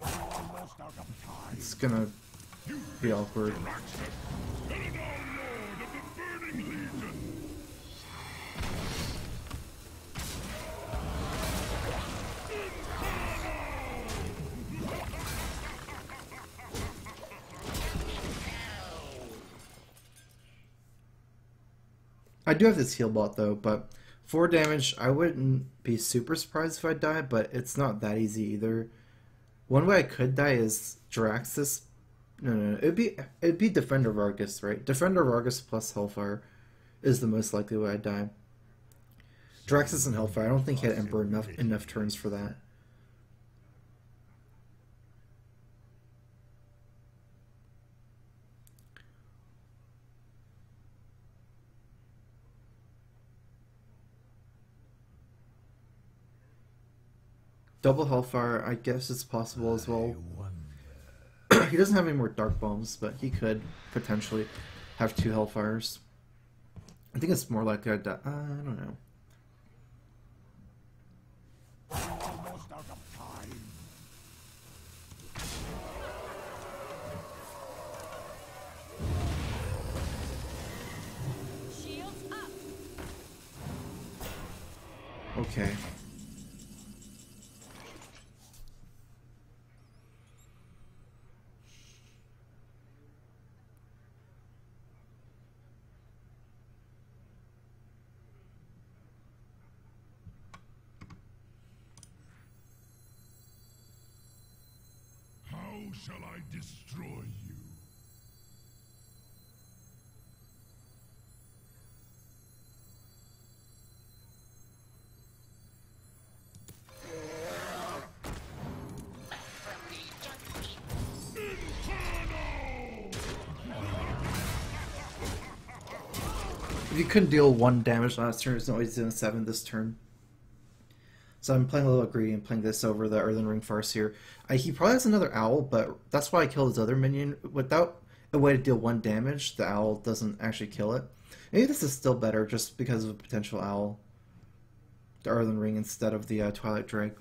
S2: Almost out of time.
S1: It's gonna be awkward. I do have this heal bot though, but 4 damage, I wouldn't be super surprised if I die, but it's not that easy either. One way I could die is Draxus. No, it'd be Defender Vargas, right? Defender Vargas plus Hellfire is the most likely way I'd die. Draxus and Hellfire, I don't think he had Emperor enough turns for that. Double Hellfire, I guess it's possible as well. He doesn't have any more Dark Bombs, but he could potentially have 2 Hellfires. I think it's more likely I'd die. I don't know.
S2: Almost out of time.
S4: Shields up.
S1: Okay.
S3: How shall I destroy you?
S1: If you couldn't deal 1 damage last turn, it's always in 7 this turn. So I'm playing a little greedy and playing this over the Earthen Ring Farseer. He probably has another Owl, but that's why I killed his other minion. Without a way to deal 1 damage, the Owl doesn't actually kill it. Maybe this is still better just because of a potential Owl. The Earthen Ring instead of the Twilight Drake.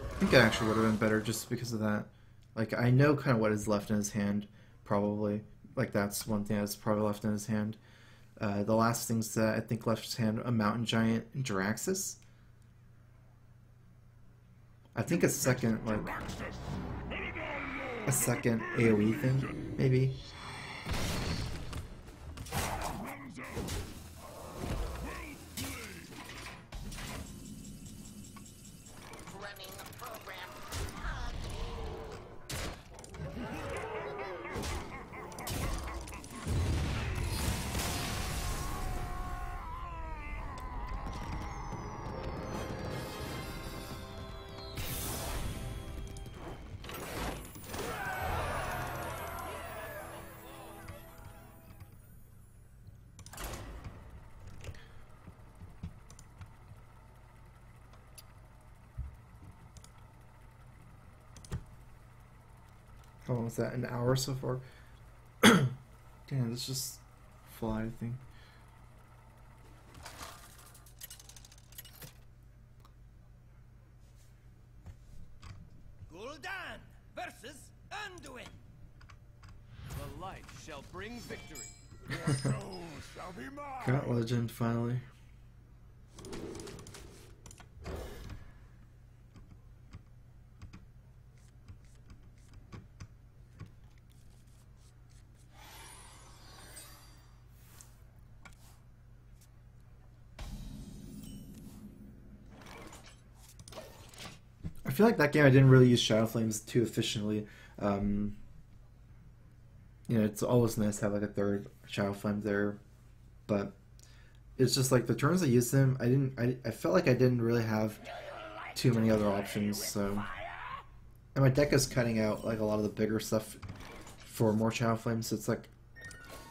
S1: I think it actually would have been better just because of that. Like, I know kind of what is left in his hand, probably. Like, that's one thing that's probably left in his hand. The last things that I think left his hand, a Mountain Giant and Jiraxis. I think a second, like, a second AoE thing, maybe. How long was that? An hour so far? Damn, let's just fly thing.
S6: Gul'dan versus Anduin. The light shall bring victory.
S2: Your soul shall be mine.
S1: Got Legend finally. feel like that game I didn't really use Shadow Flames too efficiently. You know, it's always nice to have like a third Shadow Flame there, but it's just like the turns I used them, I felt like I didn't really have too many other options. So, and my deck is cutting out like a lot of the bigger stuff for more Shadow Flames. So it's like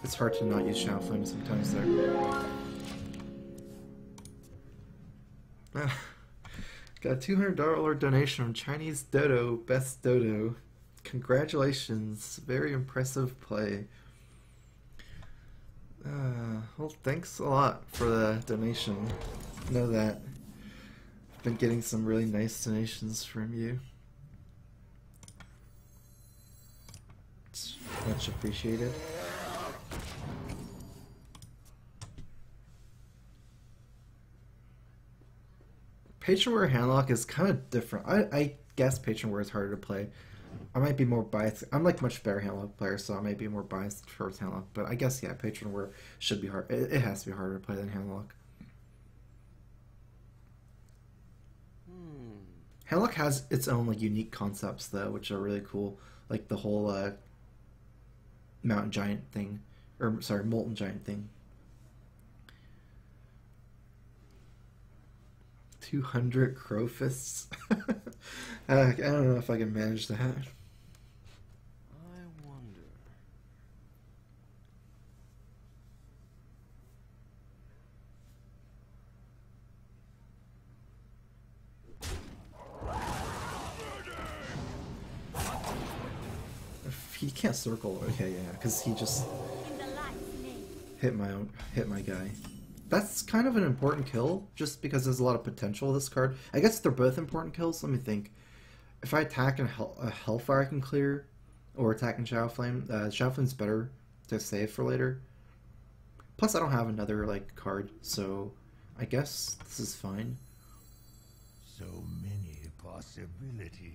S1: it's hard to not use Shadow Flames sometimes there. Got a $200 donation from Chinese Dodo, Best Dodo. Congratulations, very impressive play. Well, thanks a lot for the donation. Know that I've been getting some really nice donations from you. It's much appreciated. Patronware Handlock is kind of different. I guess Patronware is harder to play. I might be more biased. I'm like much better Handlock player, so I might be more biased towards Handlock. But I guess, yeah, Patronware should be hard. It has to be harder to play than Handlock. Handlock has its own like unique concepts though, which are really cool. Like the whole mountain giant thing, or sorry, molten giant thing. 200 crow fists. I don't know if I can manage that.
S6: I wonder.
S1: He can't circle. Okay, yeah, because he just
S4: In the light's name.
S1: hit my guy. That's kind of an important kill, just because there's a lot of potential with this card. I guess they're both important kills. Let me think. If I attack a Hellfire I can clear, or attack in Shadow Flame, Shadow Flame's better to save for later. Plus, I don't have another like card, so I guess this is fine.
S2: So many possibilities.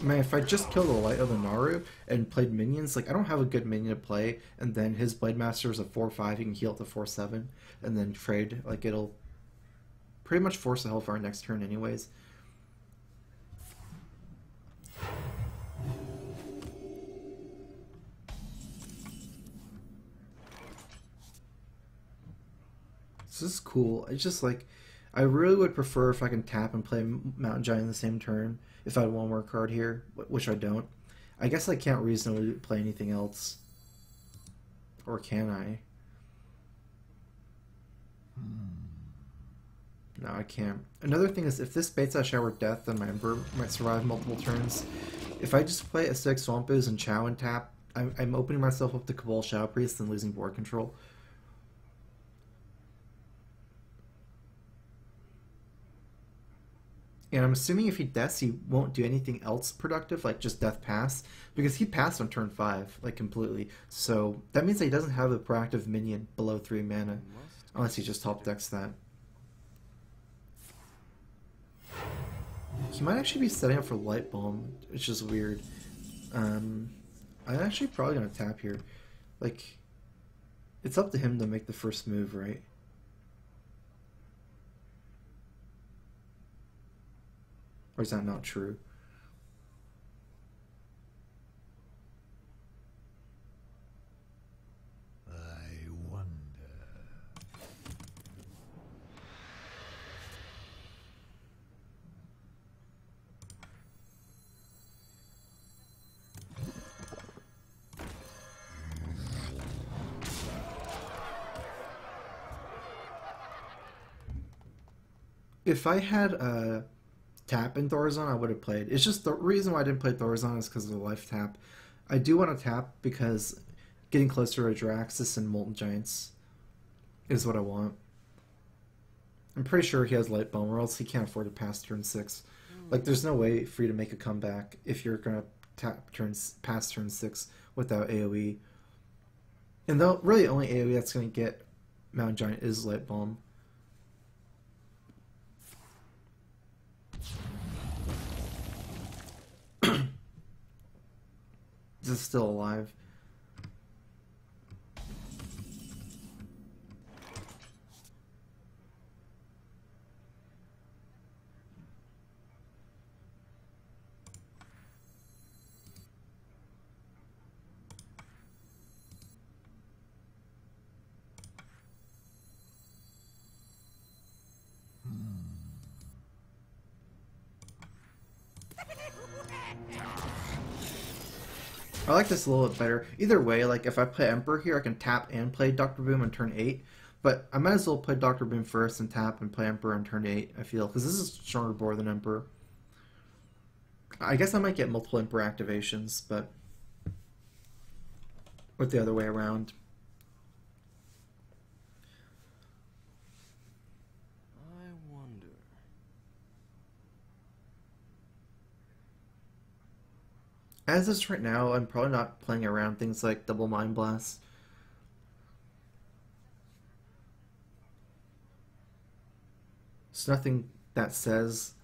S1: Man, if I just killed the Light of the Naru and played minions, like I don't have a good minion to play, and then his Blade Master is a 4/5, he can heal it to 4/7, and then trade, like it'll pretty much force a Hellfire next turn anyways. This is cool. It's just like, I really would prefer if I can tap and play Mountain Giant in the same turn, if I had one more card here, which I don't. I guess I can't reasonably play anything else. Or can I? No, I can't. Another thing is, if this baits out Shower Death, then my Ember might survive multiple turns. If I just play a 6 Swamp Ooze and Chow and tap, I'm opening myself up to Cabal Shadow Priest and losing board control. And I'm assuming if he deaths, he won't do anything else productive, like just Death Pass, because he passed on turn 5, like completely. So that means that he doesn't have a proactive minion below 3 mana, unless he just top decks that. He might actually be setting up for Light Bomb, which is weird. I'm actually probably going to tap here. Like, it's up to him to make the first move, right? Or is that not true?
S2: I wonder.
S1: If I had tap in Thorazon, I would have played. It's just the reason why I didn't play Thorazon is because of the life tap. I do want to tap because getting closer to Draxus and Molten Giants is what I want. I'm pretty sure he has Light Bomb, or else he can't afford to pass turn 6. Like, there's no way for you to make a comeback if you're going to tap pass turn 6 without AoE. And the really only AoE that's going to get Mountain Giant is Light Bomb. Is it still alive? I like this a little bit better. Either way, like if I play Emperor here, I can tap and play Dr. Boom on turn 8. But I might as well play Dr. Boom first and tap and play Emperor on turn 8, I feel. Because this is a stronger board than Emperor. I guess I might get multiple Emperor activations, but with the other way around.
S6: I wonder.
S1: As is right now, I'm probably not playing around things like Double Mind Blast. There's nothing that says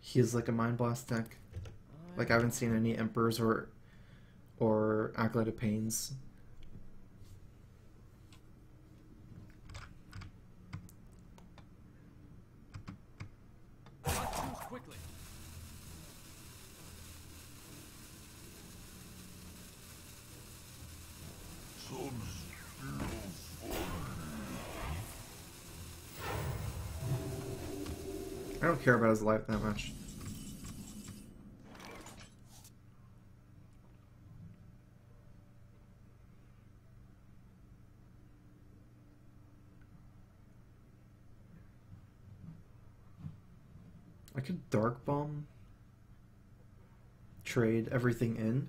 S1: he's like a Mind Blast deck. Like I haven't seen any Emperors or Acolyte of Pains.
S6: Not too quickly.
S1: I don't care about his life that much. I could Dark Bomb, trade everything in.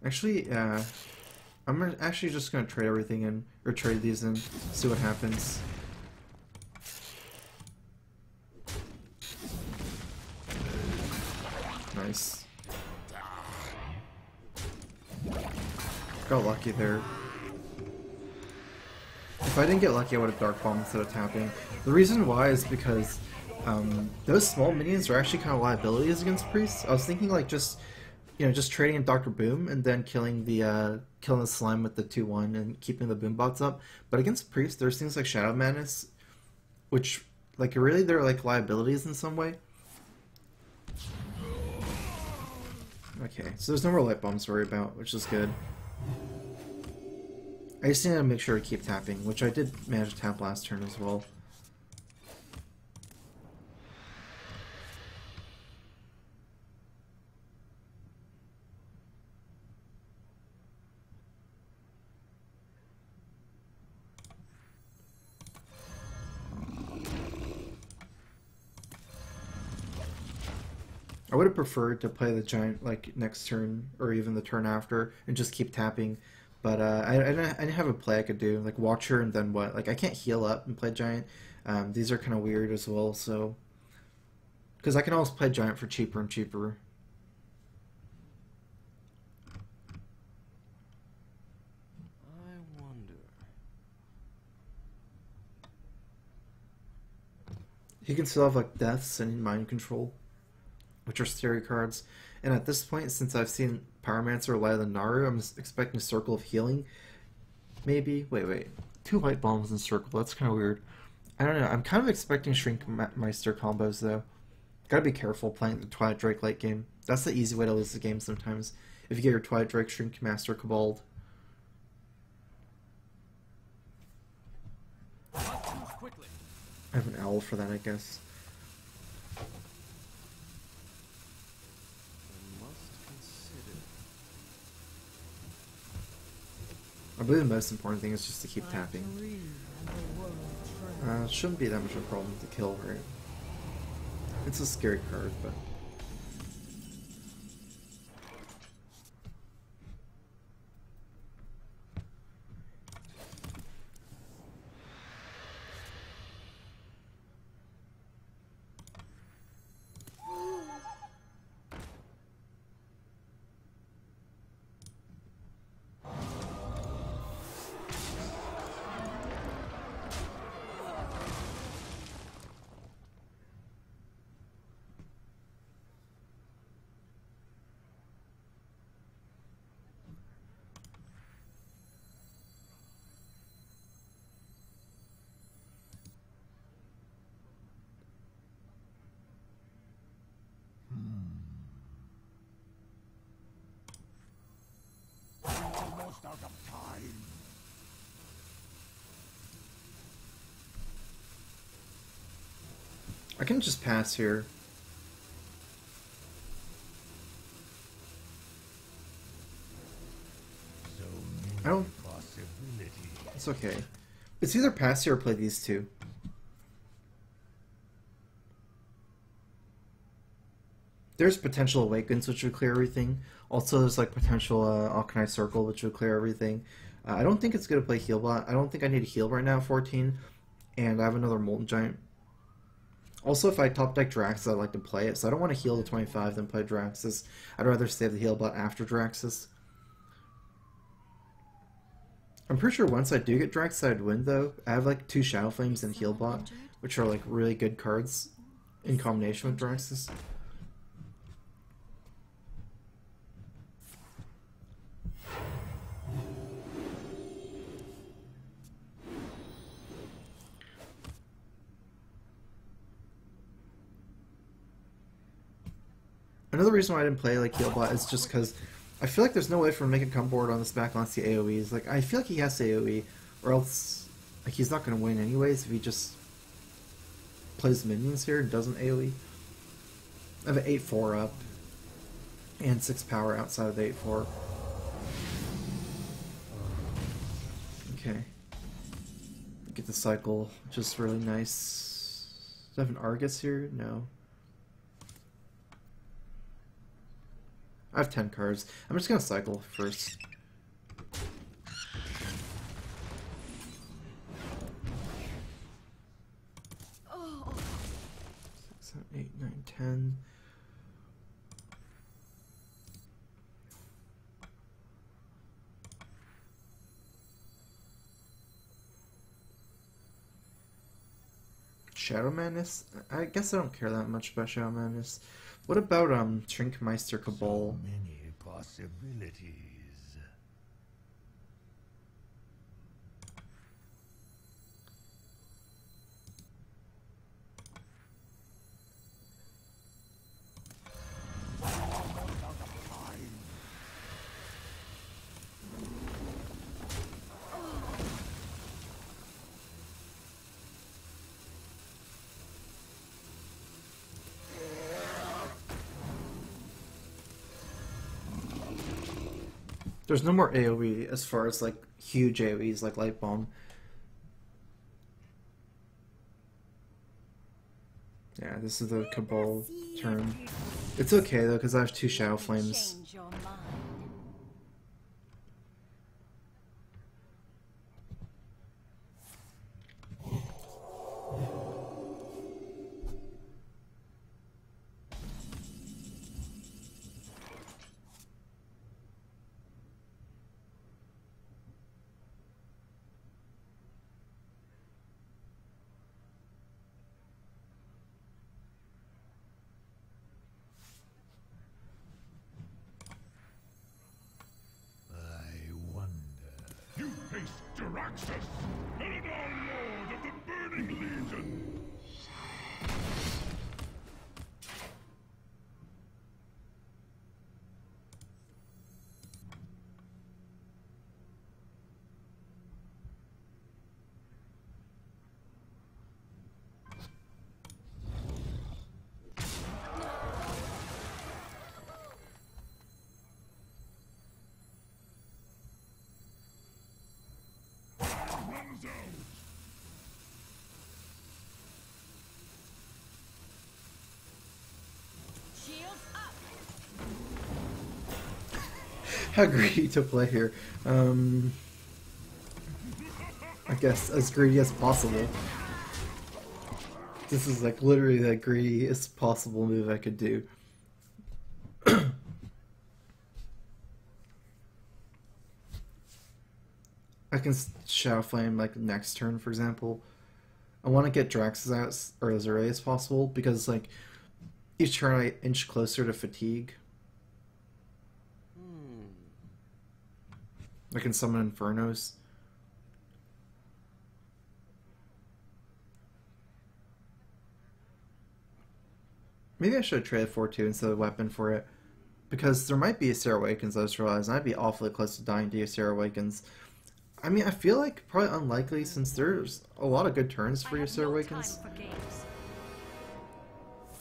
S1: Actually, I'm actually just gonna trade everything in, or trade these in, see what happens. Nice. Got lucky there. If I didn't get lucky, I would have Dark Bomb instead of tapping. The reason why is because those small minions are actually kind of liabilities against priests. I was thinking like just trading in Dr. Boom and then killing the slime with the 2/1 and keeping the boom bots up. But against priests, there's things like Shadow Madness, which like really they're like liabilities in some way. Okay, so there's no more light bombs to worry about, which is good. I just need to make sure to keep tapping, which I did manage to tap last turn as well. I would have preferred to play the giant like next turn or even the turn after and just keep tapping, but I didn't have a play I could do like Watcher and then what? Like I can't heal up and play giant. These are kind of weird as well, so because I can always play giant for cheaper and cheaper.
S6: I wonder.
S1: You can still have like deaths and mind control, which are scary cards. And at this point, since I've seen Pyromancer light the Naru, I'm expecting a Circle of Healing. Maybe. Wait. 2 light bombs in Circle. That's kind of weird. I don't know. I'm kind of expecting Shrink Meister combos, though. Gotta be careful playing the Twilight Drake late game. That's the easy way to lose the game sometimes. If you get your Twilight Drake, Shrink Master, Cabald.
S6: Not too quickly.
S1: I have an owl for that, I guess. I believe the most important thing is just to keep tapping. It shouldn't be that much of a problem to kill her. It's a scary card, but...
S2: Almost out of time.
S1: I can just pass here.
S2: So
S1: I don't...
S2: many possibilities.
S1: It's okay. It's either pass here or play these two. There's potential Awakens, which would clear everything. Also, there's like potential Alkanai Circle, which would clear everything. I don't think it's going to play Healbot. I don't think I need a heal right now, 14. And I have another Molten Giant. Also, if I top deck Draxus, I'd like to play it. So I don't want to heal the 25 than play Draxus. I'd rather save the Healbot after Draxus. I'm pretty sure once I do get Draxus, I'd win, though. I have like 2 Shadow Flames and Healbot, which are like really good cards in combination with Draxus. Another reason why I didn't play like Healbot is just because I feel like there's no way for him to make a come board on this back unless he AoEs. Like, I feel like he has to AoE, or else like he's not going to win anyways if he just plays minions here and doesn't AoE. I have an 8-4 up and 6 power outside of the 8-4. Okay. Get the cycle, which is really nice. Do I have an Argus here? No. I have 10 cards. I'm just gonna cycle first.
S4: Oh.
S1: 6, 7, 8, 9, 10. Shadow Madness? I guess I don't care that much about Shadow Madness. What about Shrinkmeister Cabal?
S2: So many possibilities.
S1: There's no more AoE as far as like huge AoEs like Light Bomb. Yeah, this is the Cabal turn. It's okay though because I have 2 Shadow Flames.
S4: Change your mind.
S2: You face Jaraxxus, Eladar Lord of the Burning Legion! Runs out!
S4: Shields up.
S1: How greedy to play here. I guess as greedy as possible. This is like literally the greediest possible move I could do. I can Shadow Flame like next turn, for example. I want to get Draxus out or as early as possible because like each turn I inch closer to fatigue. I can summon Infernos. Maybe I should trade 4-2 instead of weapon for it. Because there might be a Ysera Awakens, I just realized, and I'd be awfully close to dying to Ysera Awakens. I mean, I feel like probably unlikely since there's a lot of good turns for
S4: I have
S1: Ysera
S4: no
S1: Awakens.
S4: time for games.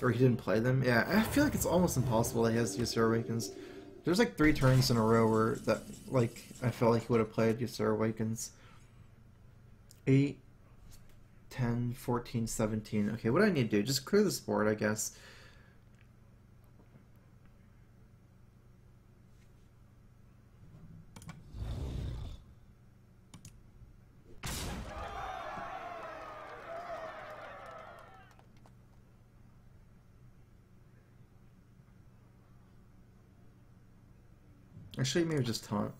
S1: Or he didn't play them. Yeah, I feel like it's almost impossible that he has Ysera Awakens. There's like 3 turns in a row where that, like, I felt like he would have played Ysera Awakens. 8, 10, 14, 17. Okay, what do I need to do? Just clear this board, I guess. Actually, maybe just taunt.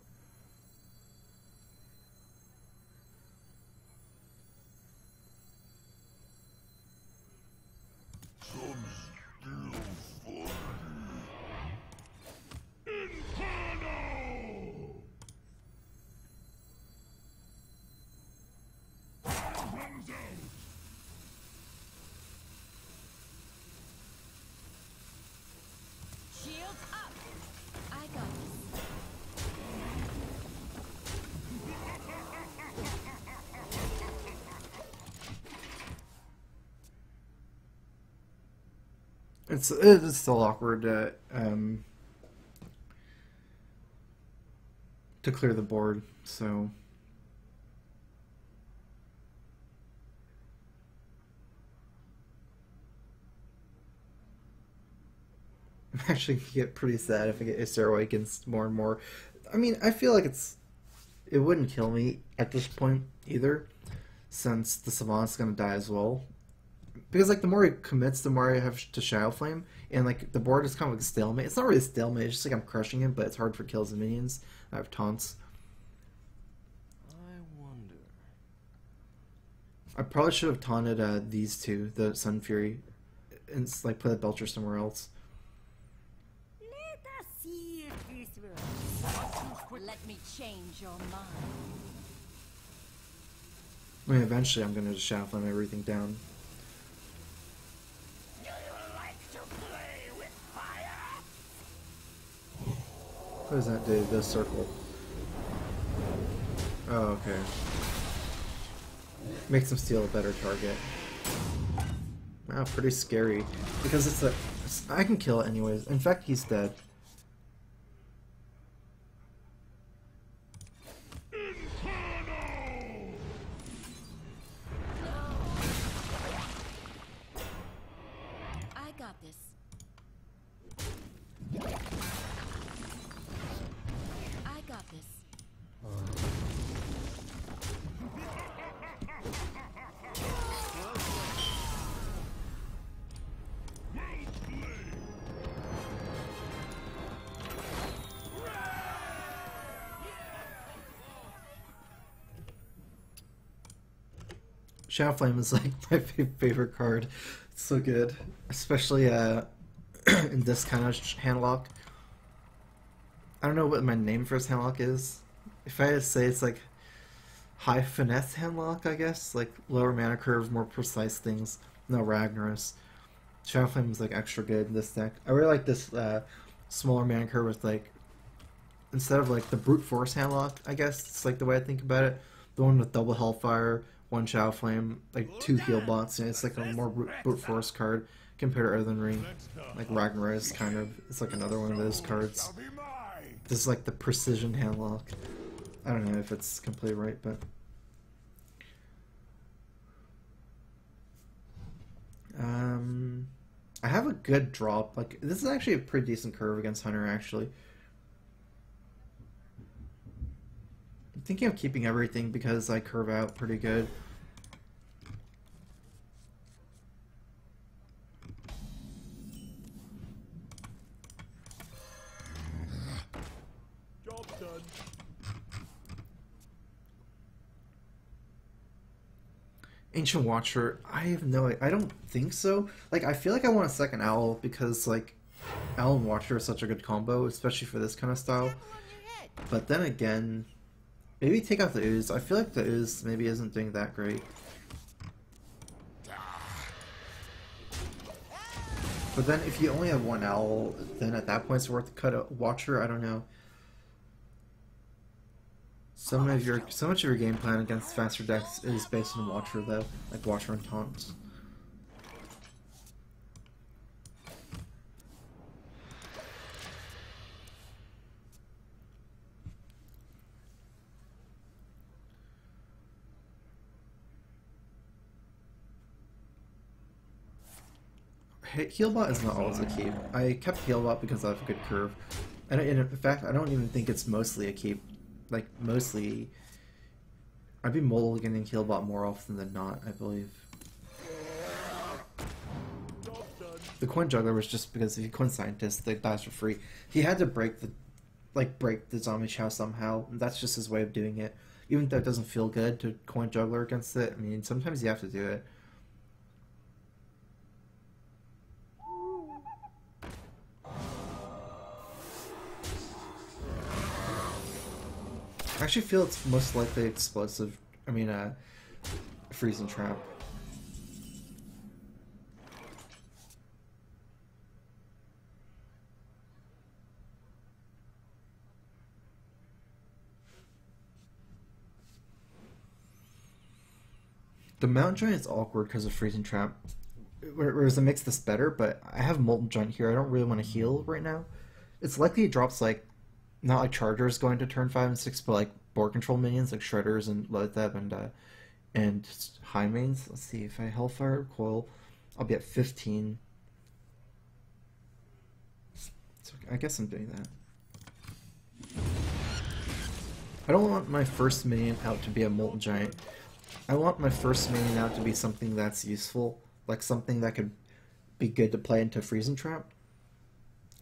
S5: Shields up! I got this.
S1: It's still awkward to clear the board, so I'm actually gonna get pretty sad if I get Ysera Awakens more and more. I mean, I feel like it wouldn't kill me at this point either, since the Savant's gonna die as well. Because like the more he commits, the more I have to Shadow Flame, and like the board is kind of like a stalemate. It's not really a stalemate, it's just like I'm crushing him, but it's hard for kills and minions. I have taunts.
S6: I wonder.
S1: I probably should have taunted these two, the Sun Fury, and like put a Belcher somewhere else.
S5: Let us see if this works. Let me change your mind.
S1: I mean, eventually I'm gonna just Shadow Flame everything down. What does that do? The circle. Oh, okay. Makes him steal a better target. Wow, pretty scary. Because I can kill it anyways. In fact, he's dead.
S5: I got this. I got this.
S1: Shadow Flame is like my favorite card. It's so good. Especially in this kind of handlock. I don't know what my name for his handlock is. If I had to say, it's like high finesse handlock, I guess. Like lower mana curve, more precise things. No Ragnaros. Shadow Flame is like extra good in this deck. I really like this smaller mana curve with like, instead of like the brute force handlock, I guess it's like the way I think about it. The one with double Hellfire, 1 Shadow Flame, like 2 heal bots. And it's like a more brute force card compared to Earthen Ring. Like Ragnaros kind of, it's like another one of those cards. This is like the precision handlock. I don't know if it's completely right, but I have a good drop. Like this is actually a pretty decent curve against Hunter, actually. I'm thinking of keeping everything because I curve out pretty good.
S2: Job done.
S1: Ancient Watcher, I have no, I don't think so. Like, I feel like I want a second Owl because, like, Owl and Watcher is such a good combo, especially for this kind of style. But then again, maybe take out the Ooze. I feel like the Ooze maybe isn't doing that great. But then if you only have 1 Owl, then at that point it's worth to cut a Watcher. I don't know. So much of your game plan against faster decks is based on Watcher, though, like Watcher and taunts. Healbot is not always a keep. I kept Healbot because I have a good curve. And in fact, I don't even think it's mostly a keep. Like, mostly... I'd be mulliganing Healbot more often than not, I believe. The Coin Juggler was just because if you Coin Scientist, they dies for free. He had to break the Zombie Chow somehow, and that's just his way of doing it. Even though it doesn't feel good to Coin Juggler against it, I mean, sometimes you have to do it. I actually feel it's most likely explosive. I mean, freezing trap. The Mountain Giant is awkward because of freezing trap. Whereas it makes this better, but I have Molten Giant here. I don't really want to heal right now. It's likely it drops like not like Chargers going to turn 5 and 6, but like board control minions like Shredders and Lotheb and High Mains. Let's see, if I Hellfire Coil, I'll be at 15. So I guess I'm doing that. I don't want my first minion out to be a Molten Giant. I want my first minion out to be something that's useful, like something that could be good to play into Freezing Trap.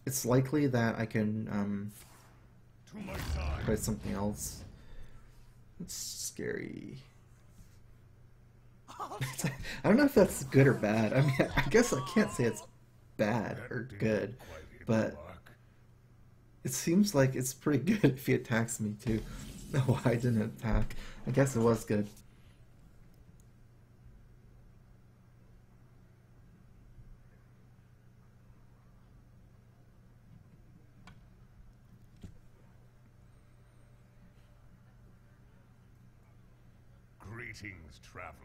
S1: It's likely that I can play something else. It's scary. I don't know if that's good or bad. I mean, I guess I can't say it's bad or good, but it seems like it's pretty good if he attacks me too. No, I didn't attack. I guess it was good.
S2: Greetings, traveler.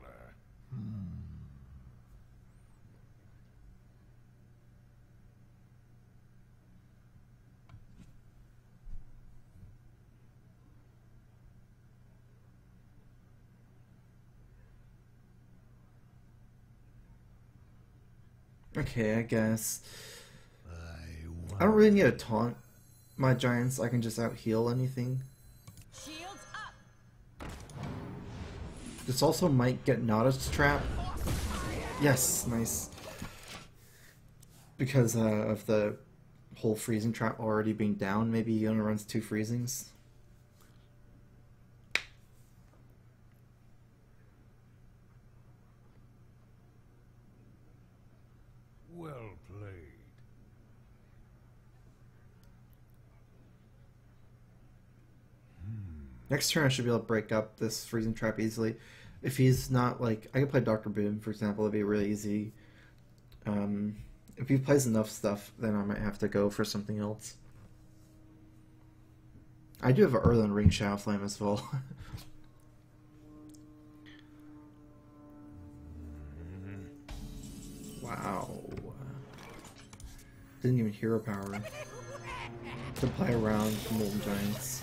S1: Okay, I guess. I don't really need to taunt my giants. I can just out heal anything.
S5: Shields up.
S1: This also might get Nada's trap. Yes, nice. Because of the whole freezing trap already being down, maybe he only runs 2 freezings.
S2: Well played.
S1: Next turn I should be able to break up this freezing trap easily. If he's not like... I could play Dr. Boom, for example, it'd be really easy. If he plays enough stuff, then I might have to go for something else. I do have an Erlen Ring Shadow Flame as well. Wow. Didn't even hero power to play around Molten Giants.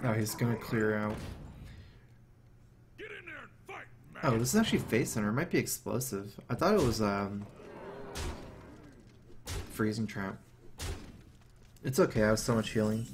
S1: Oh, he's gonna clear out.
S2: Get in there and fight, man.
S1: Oh, this is actually Face Center. It might be explosive. I thought it was freezing trap. It's okay, I have so much healing.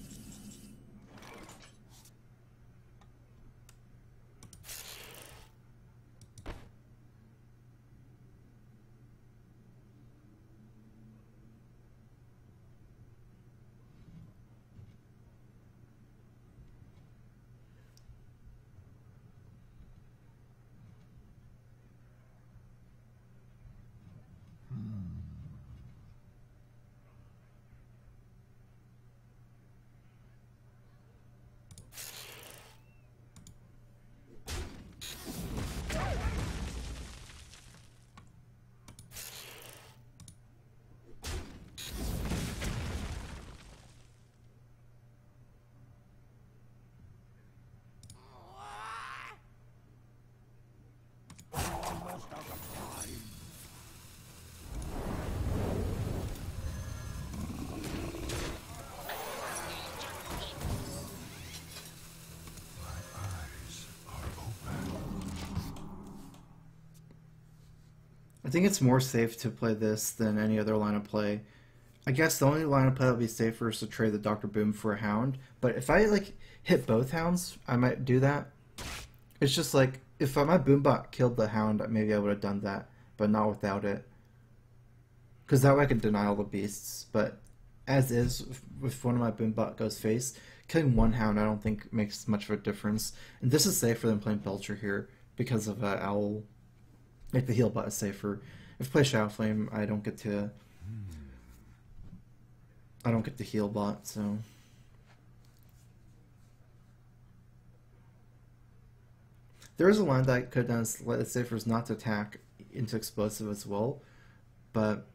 S1: I think it's more safe to play this than any other line of play. I guess the only line of play that would be safer is to trade the Dr. Boom for a Hound. But if I like hit both Hounds, I might do that. It's just like, if my Boombot killed the Hound, maybe I would have done that, but not without it. Because that way I can deny all the beasts. But as is, if one of my Boombot goes face, killing one Hound I don't think makes much of a difference. And this is safer than playing Belcher here because of Owl. Like the heal bot is safer. If I play Shadow Flame, I don't get to heal bot, so there is a line that I could have done slightly safer is not to attack into explosive as well, but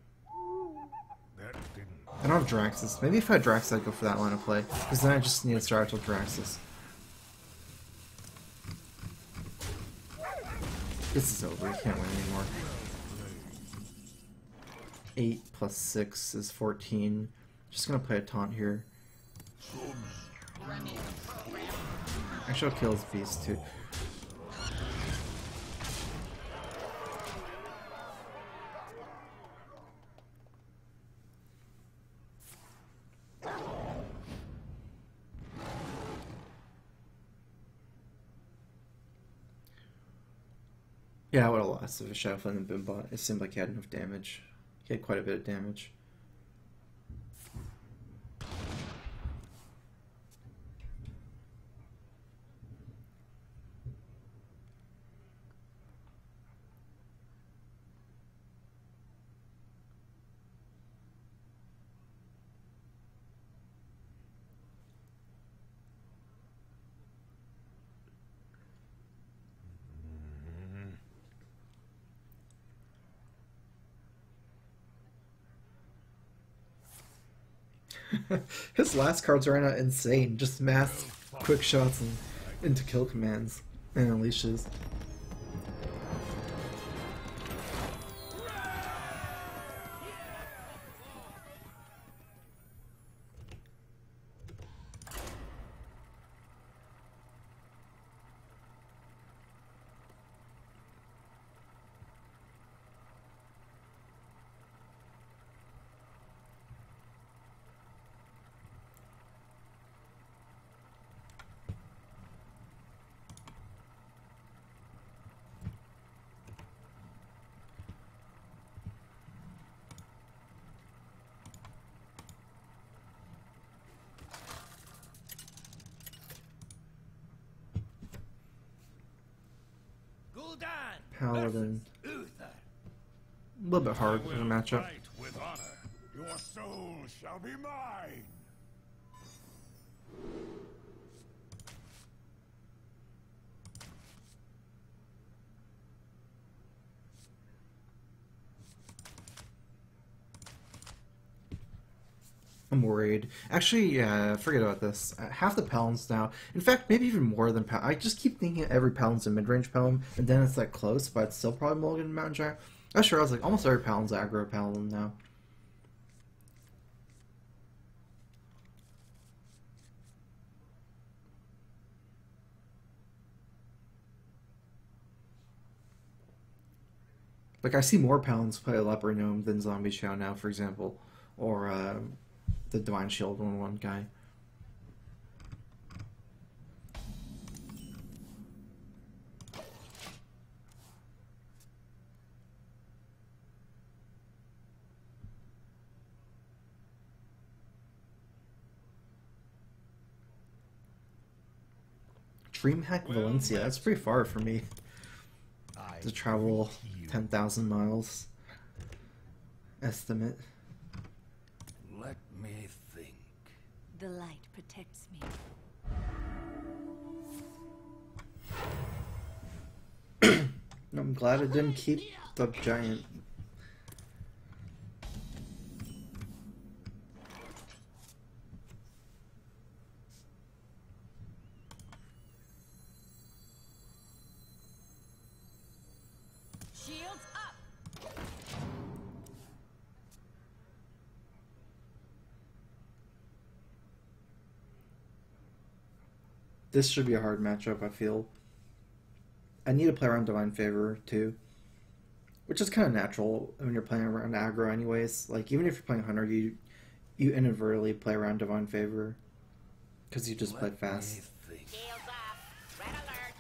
S1: I don't have Draxus. Maybe if I had Draxus, I'd go for that line of play, because then I just need a start till Draxus. This is over. You can't win anymore. 8 plus 6 is 14. Just gonna play a taunt here. Actually, I'll kill his beast too. Yeah, I would have lost if a Shadow Flame and Boombot. It seemed like he had enough damage. He had quite a bit of damage. His last cards right now insane. Just mass quick shots and into kill commands and unleashes. Paladin. A little bit hard for the matchup.
S2: With honor. Your soul shall be mine.
S1: I'm worried. Actually, yeah, forget about this. Half the Paladins now. In fact, maybe even more than I just keep thinking every Paladin's a mid-range Paladin, and then it's like close, but it's still probably Mulligan and Mountain Giant. I'm sure I was like, almost every Paladin's aggro Paladin now. Like, I see more Paladins play Leper Gnome than Zombie Chow now, for example. Or, the Divine Shield 1/1 guy. Dreamhack Valencia, that's pretty far for me to travel 10,000 miles. Estimate.
S2: Let me think.
S5: The light protects me.
S1: I'm glad I didn't keep the giant.
S5: Shields up.
S1: This should be a hard matchup, I feel. I need to play around Divine Favor, too. which is kind of natural when you're playing around aggro anyways. Like, even if you're playing Hunter, you inadvertently play around Divine Favor, because you just play fast.
S5: Shields off. Red alert.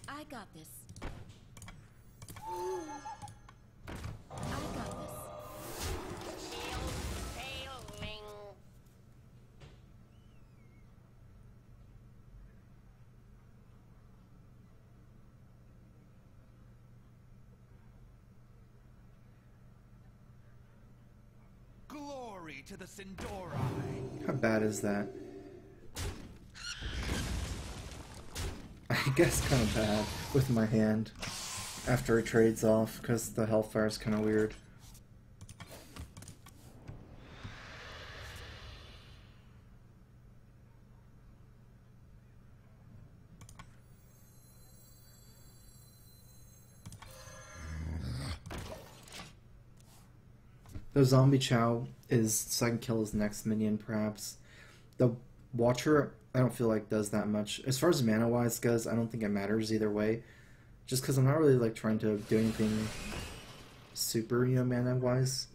S5: I got this. I got this. Shield failing.
S7: Glory to the Sindori.
S1: How bad is that? I guess kind of bad with my hand after it trades off, because the Hellfire is kind of weird. The Zombie Chow is second kill his next minion, perhaps. The Watcher, I don't feel like does that much. As far as mana-wise goes, I don't think it matters either way. Just because I'm not really like trying to do anything super, mana-wise.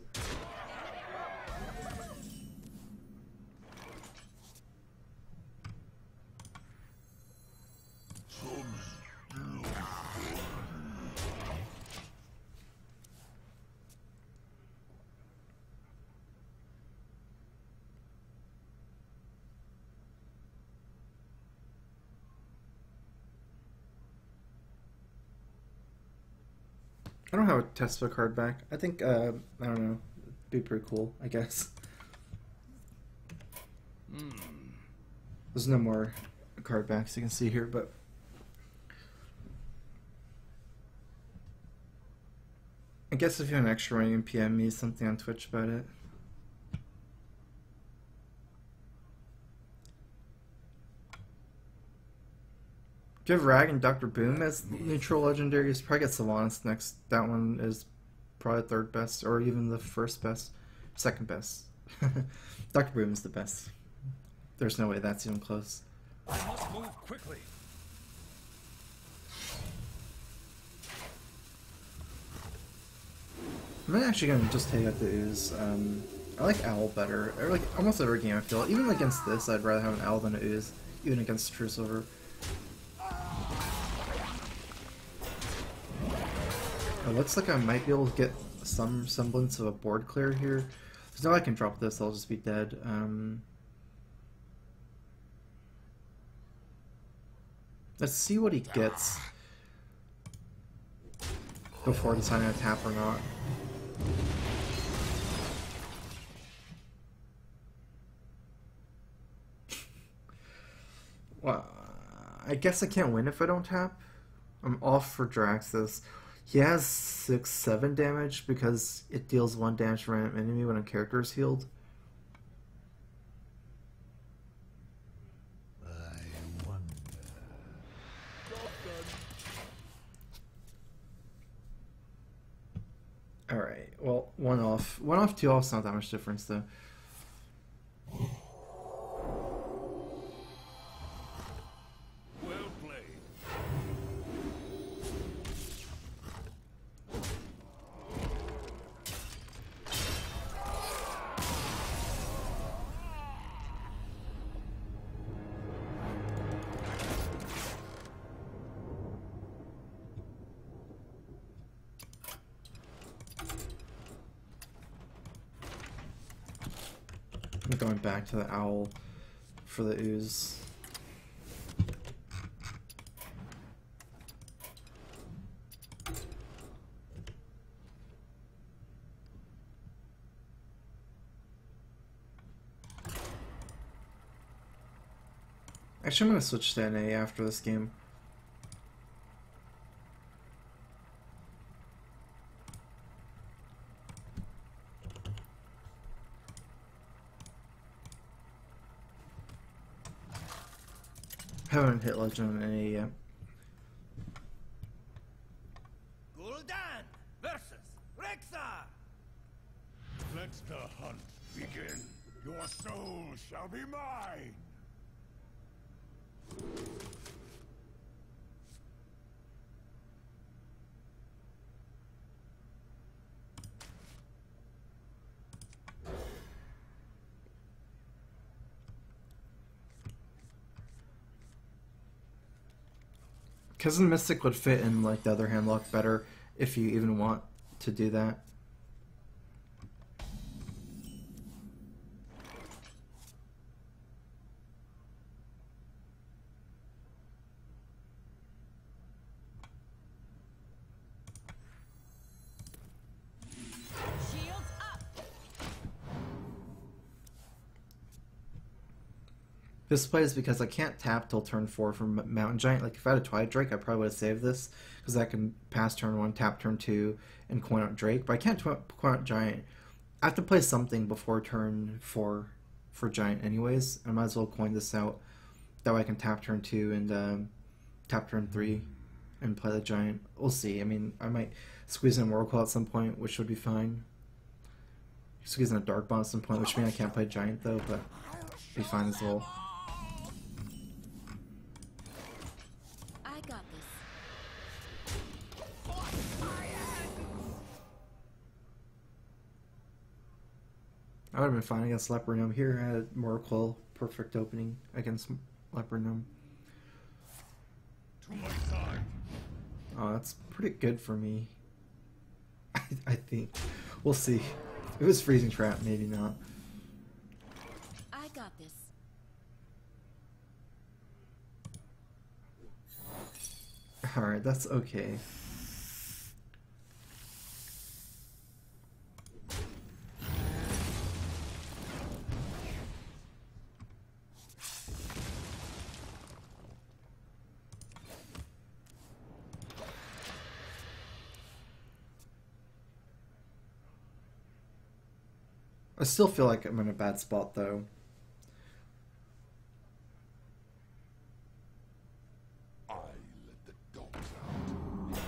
S1: I don't have a Tesla card back. I think, I don't know, it'd be pretty cool, I guess. There's no more card backs you can see here, but... I guess if you have an extra one, you can PM me something on Twitch about it. Do you have Rag and Dr. Boom as neutral legendaries? Probably get Sylvanas next. That one is probably third best, or even the first best, second best. Dr. Boom is the best. There's no way that's even close.
S2: I must move quickly.
S1: I'm actually gonna just take out the Ooze. I like Owl better. Or like almost every game I feel. Even against this, I'd rather have an Owl than an Ooze. Even against True Silver. It looks like I might be able to get some semblance of a board clear here. There's no way I can drop this, I'll just be dead. Let's see what he gets before deciding to tap or not. Well, I guess I can't win if I don't tap. I'm off for Draxus. He has 6-7 damage because it deals 1 damage for an enemy when a character is healed.
S2: I wonder.
S1: Alright, well, 1 off. 1 off, 2 off's not that much difference though.
S2: Well played.
S1: I'm going back to the Owl for the Ooze. Actually, I'm going to switch to NA after this game. Haven't hit Legend in NA yet.
S7: Gul'dan versus Rexxar.
S2: Let's the hunt. Begin. Your soul shall be mine.
S1: Cousin Mystic would fit in like the other hand lock better if you even want to do that.
S5: Shields up.
S1: This play is because I can't tap till turn 4 from Mountain Giant. Like, if I had a Twilight Drake, I probably would have saved this, because I can pass turn 1, tap turn 2, and coin out Drake. But I can't coin out Giant. I have to play something before turn 4 for Giant anyways. I might as well coin this out. That way I can tap turn 2 and tap turn 3 and play the Giant. We'll see. I mean, I might squeeze in a Oracle at some point, which would be fine. Squeeze in a Dark Bond at some point, which means I can't play Giant though, but be fine as well.
S5: I got this.
S1: I would have been fine against Leopard Gnome. Here I had Moracle, perfect opening against Leopard Gnome.
S2: To my side.
S1: Oh, that's pretty good for me. I think. We'll see. If it was Freezing Trap, maybe not.
S5: I got this.
S1: Alright, that's okay. I still feel like I'm in a bad spot though.
S2: I let the dogs out.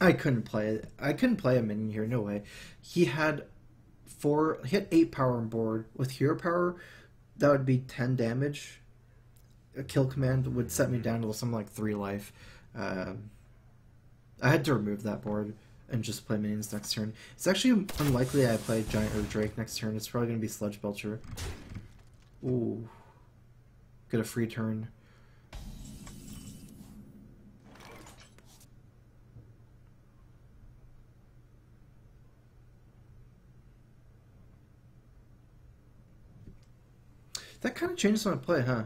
S1: I couldn't play it. I couldn't play a minion here, no way. He had 8 power on board. With hero power, that would be 10 damage. A kill command would set me down to something like 3 life. I had to remove that board and just play minions next turn. It's actually unlikely I play Giant or Drake next turn. It's probably going to be Sludge Belcher. Ooh. Get a free turn. That kind of changes my play, huh?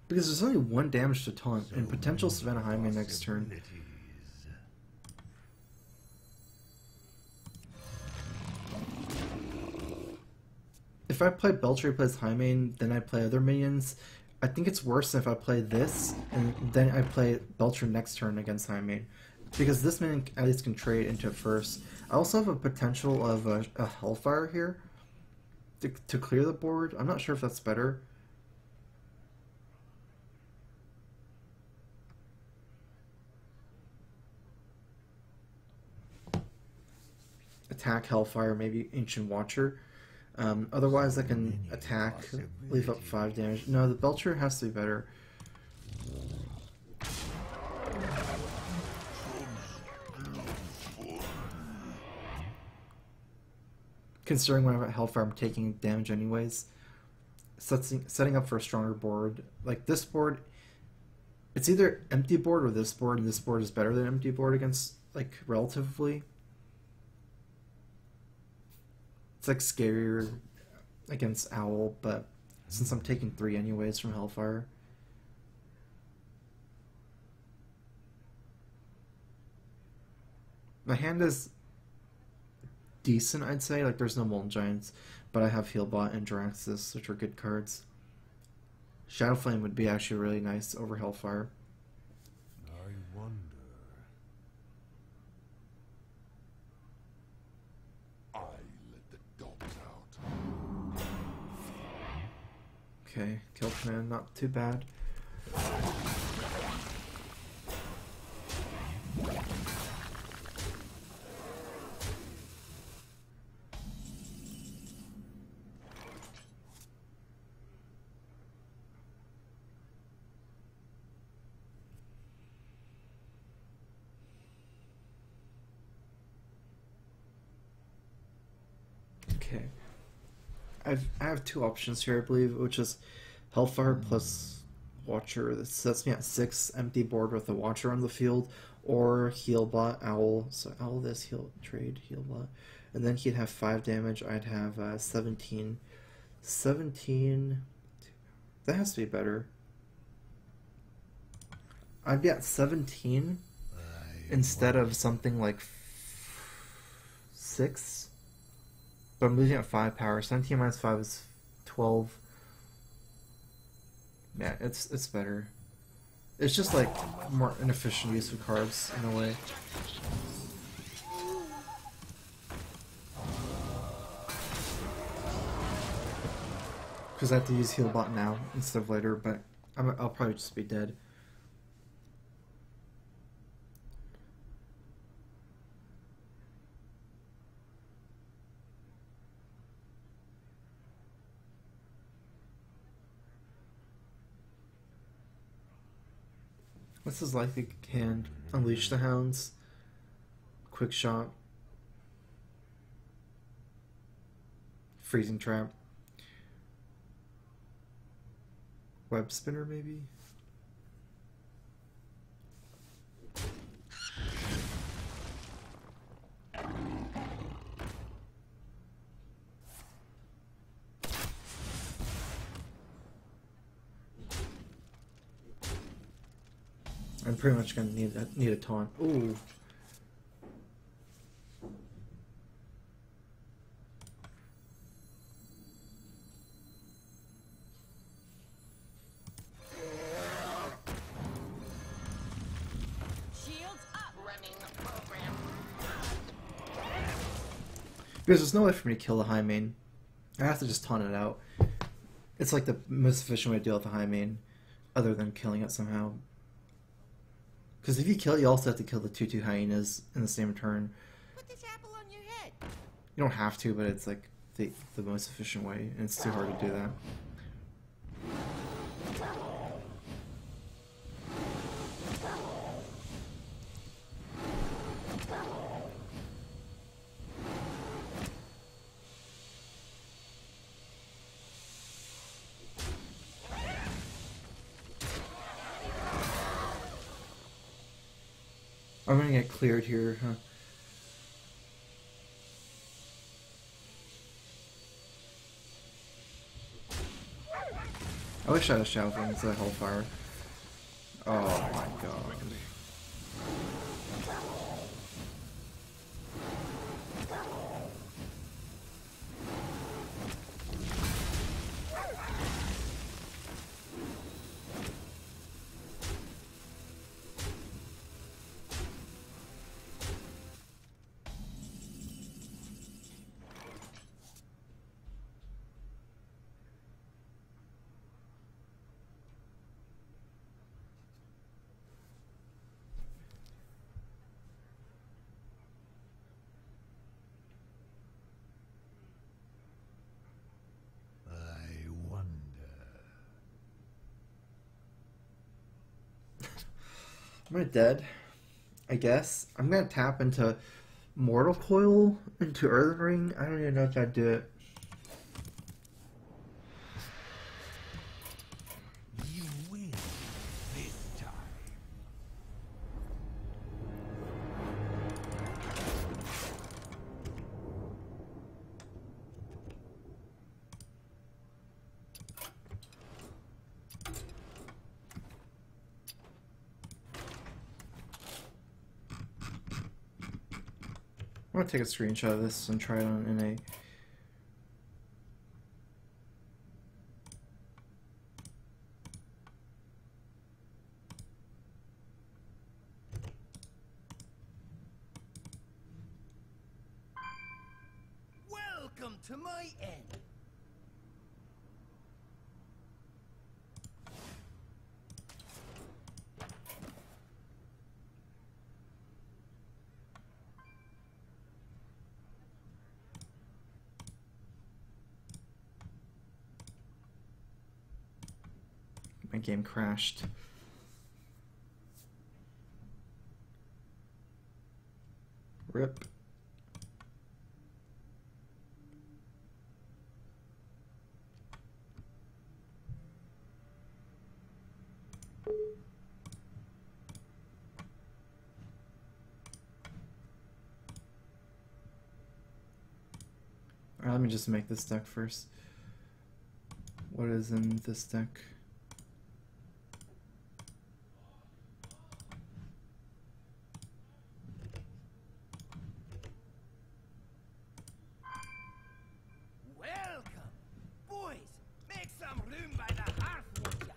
S1: Because there's only 1 damage to taunt and potential Savannah Highmane next turn. If I play Belcher, he plays Highmane, then I play other minions. I think it's worse than if I play this and then I play Belcher next turn against Highmane. Because this minion at least can trade into it first. I also have a potential of a Hellfire here to clear the board. I'm not sure if that's better. Attack Hellfire, maybe Ancient Watcher. Otherwise I can attack, leave up 5 damage. No, the Belcher has to be better. Considering when I'm at Hellfire, I'm taking damage anyways. Setting up for a stronger board. Like this board, it's either empty board or this board, and this board is better than empty board against, like, relatively. It's like scarier against Owl, but since I'm taking 3 anyways from Hellfire. My hand is decent, I'd say. Like, there's no Molten Giants, but I have Healbot and Draxus, which are good cards. Shadow Flame would be actually really nice over Hellfire.
S3: I wonder.
S2: I let the dogs out.
S1: Okay, Kill Command, not too bad. Okay. I have two options here, I believe, which is Hellfire plus Watcher. That sets me at 6, empty board with a Watcher on the field, or Healbot, Owl. So Owl this, heal trade, Healbot. And then he'd have 5 damage. I'd have 17. 17. That has to be better. I'd be at 17 instead of something like 6. But I'm losing at 5 power. 17 minus 5 is 12. Yeah, it's better. It's just like more inefficient use of cards in a way. Because I have to use Healbot now instead of later, but I'll probably just be dead. What's his likely hand? Unleash the Hounds. Quick Shot. Freezing Trap. Web Spinner, maybe? I'm pretty much gonna need a taunt. Ooh.
S5: Shields up. Running the program.
S1: Because there's no way for me to kill the high main. I have to just taunt it out. It's like the most efficient way to deal with the high main, other than killing it somehow. Because if you kill it, you also have to kill the 2/2 hyenas in the same turn.
S5: Put this apple on your head.
S1: You don't have to, but it's like the most efficient way, and it's too hard to do that. I'm gonna get cleared here, huh? I wish I had a Shadow Flame instead of Hellfire. Oh my god.
S2: I wonder.
S1: Am I dead? I guess. I'm gonna tap into Mortal Coil into Earthen Ring. I don't even know if I'd do it.
S2: You win this time.
S1: I'm gonna take a screenshot of this and try it on NA.
S6: Welcome to my end.
S1: My game crashed. Rip. Alright, let me just make this deck first. What is in this deck?
S6: Welcome. Boys, make some room by the hearth, won't ya?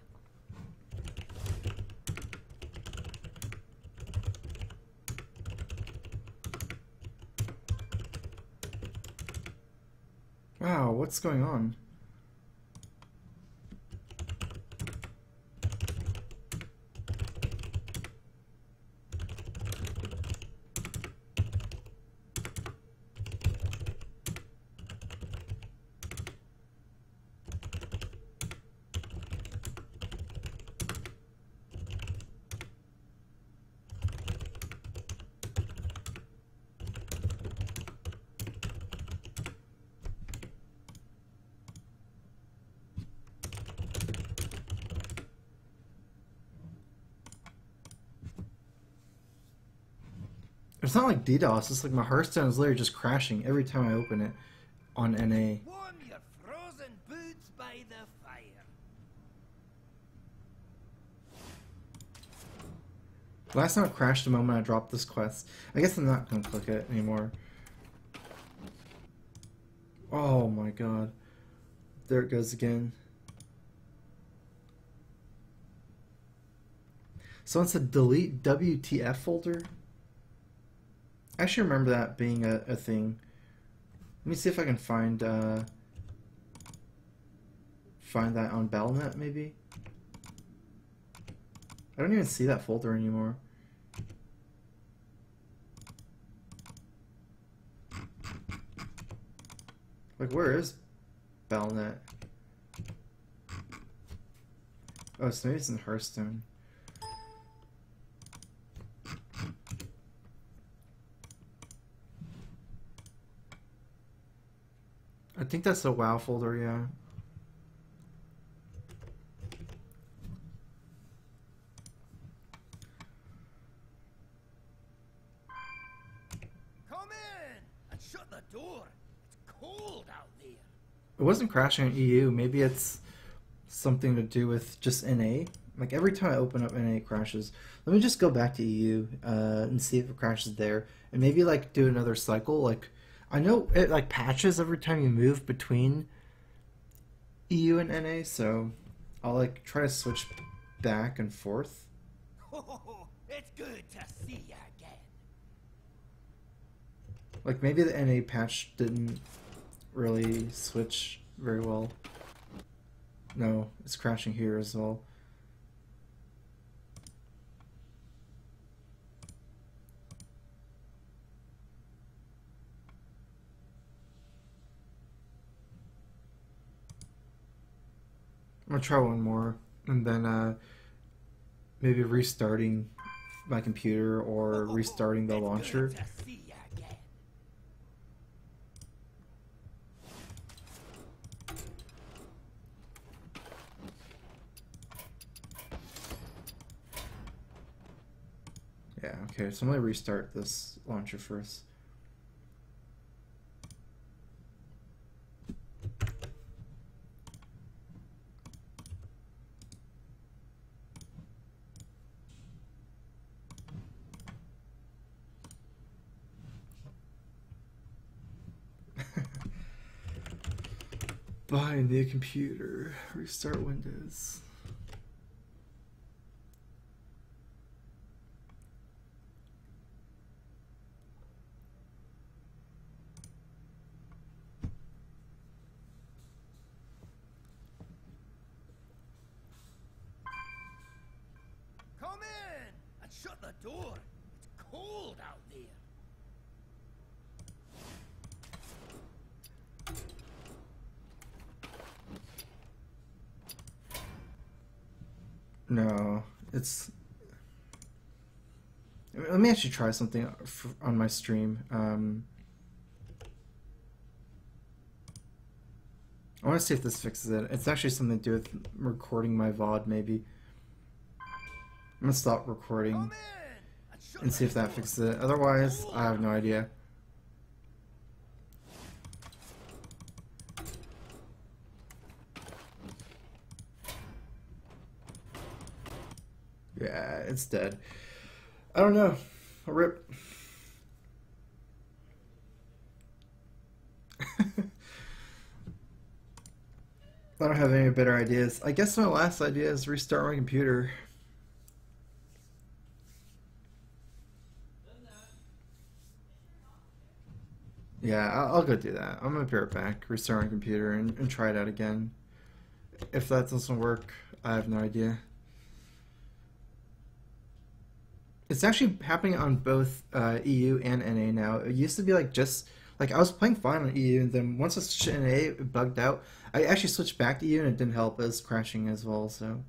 S1: Wow, what's going on? It's not like DDoS, it's like my Hearthstone is literally just crashing every time I open it on NA.
S6: Warm your frozen boots by the fire.
S1: Last time it crashed the moment I dropped this quest. I guess I'm not gonna click it anymore. Oh my god. There it goes again. Someone said delete WTF folder. I actually remember that being a thing. Let me see if I can find that on Battle.net maybe. I don't even see that folder anymore. Like, where is Battle.net? Oh, so maybe it's in Hearthstone. I think that's the WoW folder, yeah.
S6: Come in and shut the door. It's cold out there.
S1: It wasn't crashing in EU. Maybe it's something to do with just NA. Like every time I open up NA, it crashes. Let me just go back to EU and see if it crashes there, and maybe like do another cycle. Like I know it like patches every time you move between EU and NA, so I'll like try to switch back and forth.
S6: Oh, it's good to see you again.
S1: Like maybe the NA patch didn't really switch very well. No, it's crashing here as well. I'm gonna try one more, and then maybe restarting my computer or restarting the launcher.
S6: It's good to see you again.
S1: Yeah, okay, so I'm gonna restart this launcher first. Buy a new computer. Restart Windows.
S6: Come in and shut the door. It's cold out there.
S1: No, it's... Let me actually try something on my stream. I want to see if this fixes it. It's actually something to do with recording my VOD, maybe. I'm gonna stop recording and see if that fixes it. Otherwise, I have no idea. Yeah, it's dead. I don't know. A rip. I don't have any better ideas. I guess my last idea is restart my computer. Yeah, I'll go do that. I'm gonna be right back, restart my computer, and try it out again. If that doesn't work, I have no idea. It's actually happening on both EU and NA now. It used to be like just like I was playing fine on EU, and then once I switched to NA, it bugged out. I actually switched back to EU, and it didn't help. It was crashing as well. So